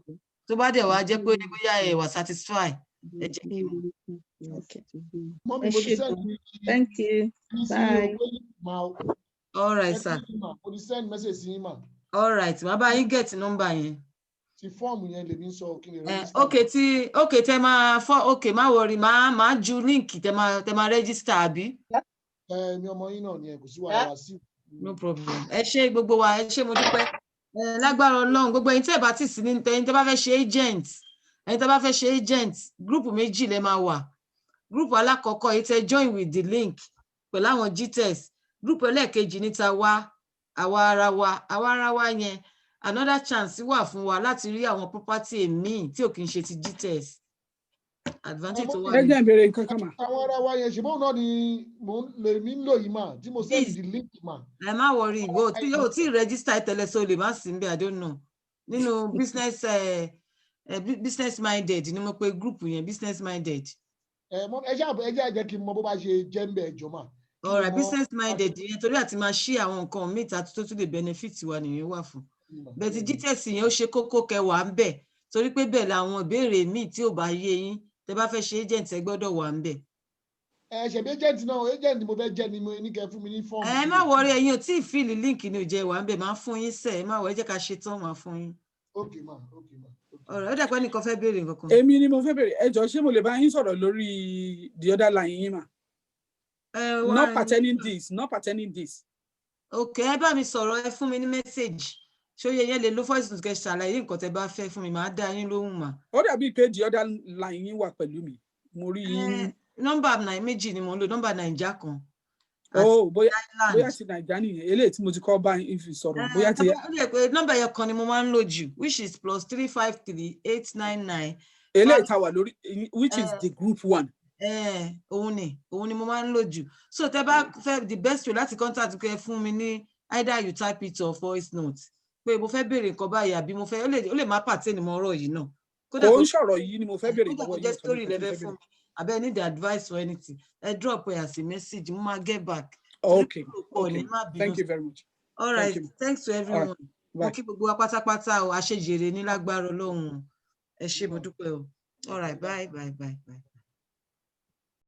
Tó bá dẹ̀ wá jẹ́ pé bóyá ẹ wà satisfy ẹ jẹ́ kí n mọ̀. Thank you. Bye. All right, sir. All right, màá bá yín gẹ̀tì nọ́mbà yẹn. Ti fọ́ọ̀mù yẹn lèmi ń sọ kí ni okay tẹ máa okay má worry máa ju líǹkì tẹ máa register àbí. Mi ọmọ yín náà ni ẹ kò sí wàhálà sí. No problem. Ẹ ṣé gbogbo wa ẹ ṣé mo dúpẹ́. Lágbára Ọlọ́run gbogbo ẹ̀yin tẹ́ bá ti sí ní ẹ̀yin tẹ́ bá fẹ́ ṣe agent ẹ̀yin tẹ́ bá fẹ́ ṣe agent group méjì lẹ máa wà. Group alákọ̀ọ́kọ́ yìí tẹ́ join with the link pẹ̀lú àwọn GTS. Group ẹlẹ́ẹ̀kejì ní ta wá àwa ara wa yẹn another chance wà fún wa láti rí àwọn property míì tí ò kì í ṣe ti GTS. Advantage tó wà. Ẹ jẹ́ ìbéèrè nǹkan kan mà. Àwọn ara wa yẹn ṣùgbọ́n náà ni lèmi ń lò yìí mà tí mo send the link mà. Ẹ má worry ìwọ tí yóò tí register tẹ́lẹ̀ so lè má sí níbẹ̀ I don't know. Nínú business minded ni mo pe group yẹn business minded. Ẹ jẹ́ kí n mọ bó bá ṣe jẹ́ ń bẹ̀ ẹ̀jọ̀ mà. All right, business minded yẹn torí àti máa ṣí àwọn nǹkan míì tó tún lè benefit wa nìyẹn wà fún. Bẹ́ẹ̀ tí GTS yẹn ó ṣe kókó kẹwàá ń bẹ̀ torí pé bẹ́ẹ̀ làwọn ìbéèrè míì tí ò bá yé yín tẹ́ bá fẹ́ ṣe agent ẹ gbọ́dọ̀ wà ń bẹ̀. Ṣebí agent náà agent mo fẹ́ jẹ́ ni mo ní kẹ́ fún mi ní fọ́ọ̀mù. Ẹ má worry ẹ̀yin ò tí ì fíìlì líǹkì ní ìjẹ́ wà ń bẹ̀ máa fún yín sẹ̀ ẹ má wọ ẹ jẹ́ ká ṣe tán máa fún yín. Okay ma. Ọ̀rọ̀ ó dàpẹ́ nìkan fẹ́ béèrè nǹkan kan. Èmi ni mo fẹ́ béèrè ẹ jọ̀ọ́ ṣé mo lè bá yín sọ̀rọ̀ lórí the other line yín mà. Not pertaining this. Okay ẹ bá mi sọ̀rọ̀ ẹ fún mi ní message. Ṣóyè yẹn lè lo voice note kẹ́ ṣàlàyé nǹkan tẹ́ bá fẹ́ fún mi màá dá yín lóhùn mà. Ó dàbí pé the other line yín wà pẹ̀lú mi. Mo rí yín. Nọ́mbà méjì ni mo ń lò nọ́mbà Naija kan. Bóyá ti Naija nìyẹn eléyìí tí mo ti kọ́ bá yín fi sọ̀rọ̀ bóyá ti. Nọ́mbà yẹn kan ni mo máa ń lò jù which is +353 899. Eléyìí tá wà lórí which is the group one. Òun ni mo máa ń lò jù. So tẹ́ bá fẹ́ the best way láti contact kẹ́ fún mi ní either you type it or voice note. Pé mo fẹ́ béèrè nǹkan báyìí àbí mo fẹ́ ó lè má pàtẹ́ ni mo rọ̀ yìí náà. Kò ń sọ̀rọ̀ yìí ni mo fẹ́ béèrè lọ́wọ́ yìí. Kódà kò jẹ́ story lẹ́fẹ́ fún mi àbẹ́ need advice or anything ẹ drop ẹ as a message mo máa get back. Okay. Thank you very much. All right, thanks to everyone. Mo kí gbogbo wa pátápátá o àṣejèrè ní lágbára Ọlọ́run ẹ ṣé mo dúpẹ́ o. All right, bye.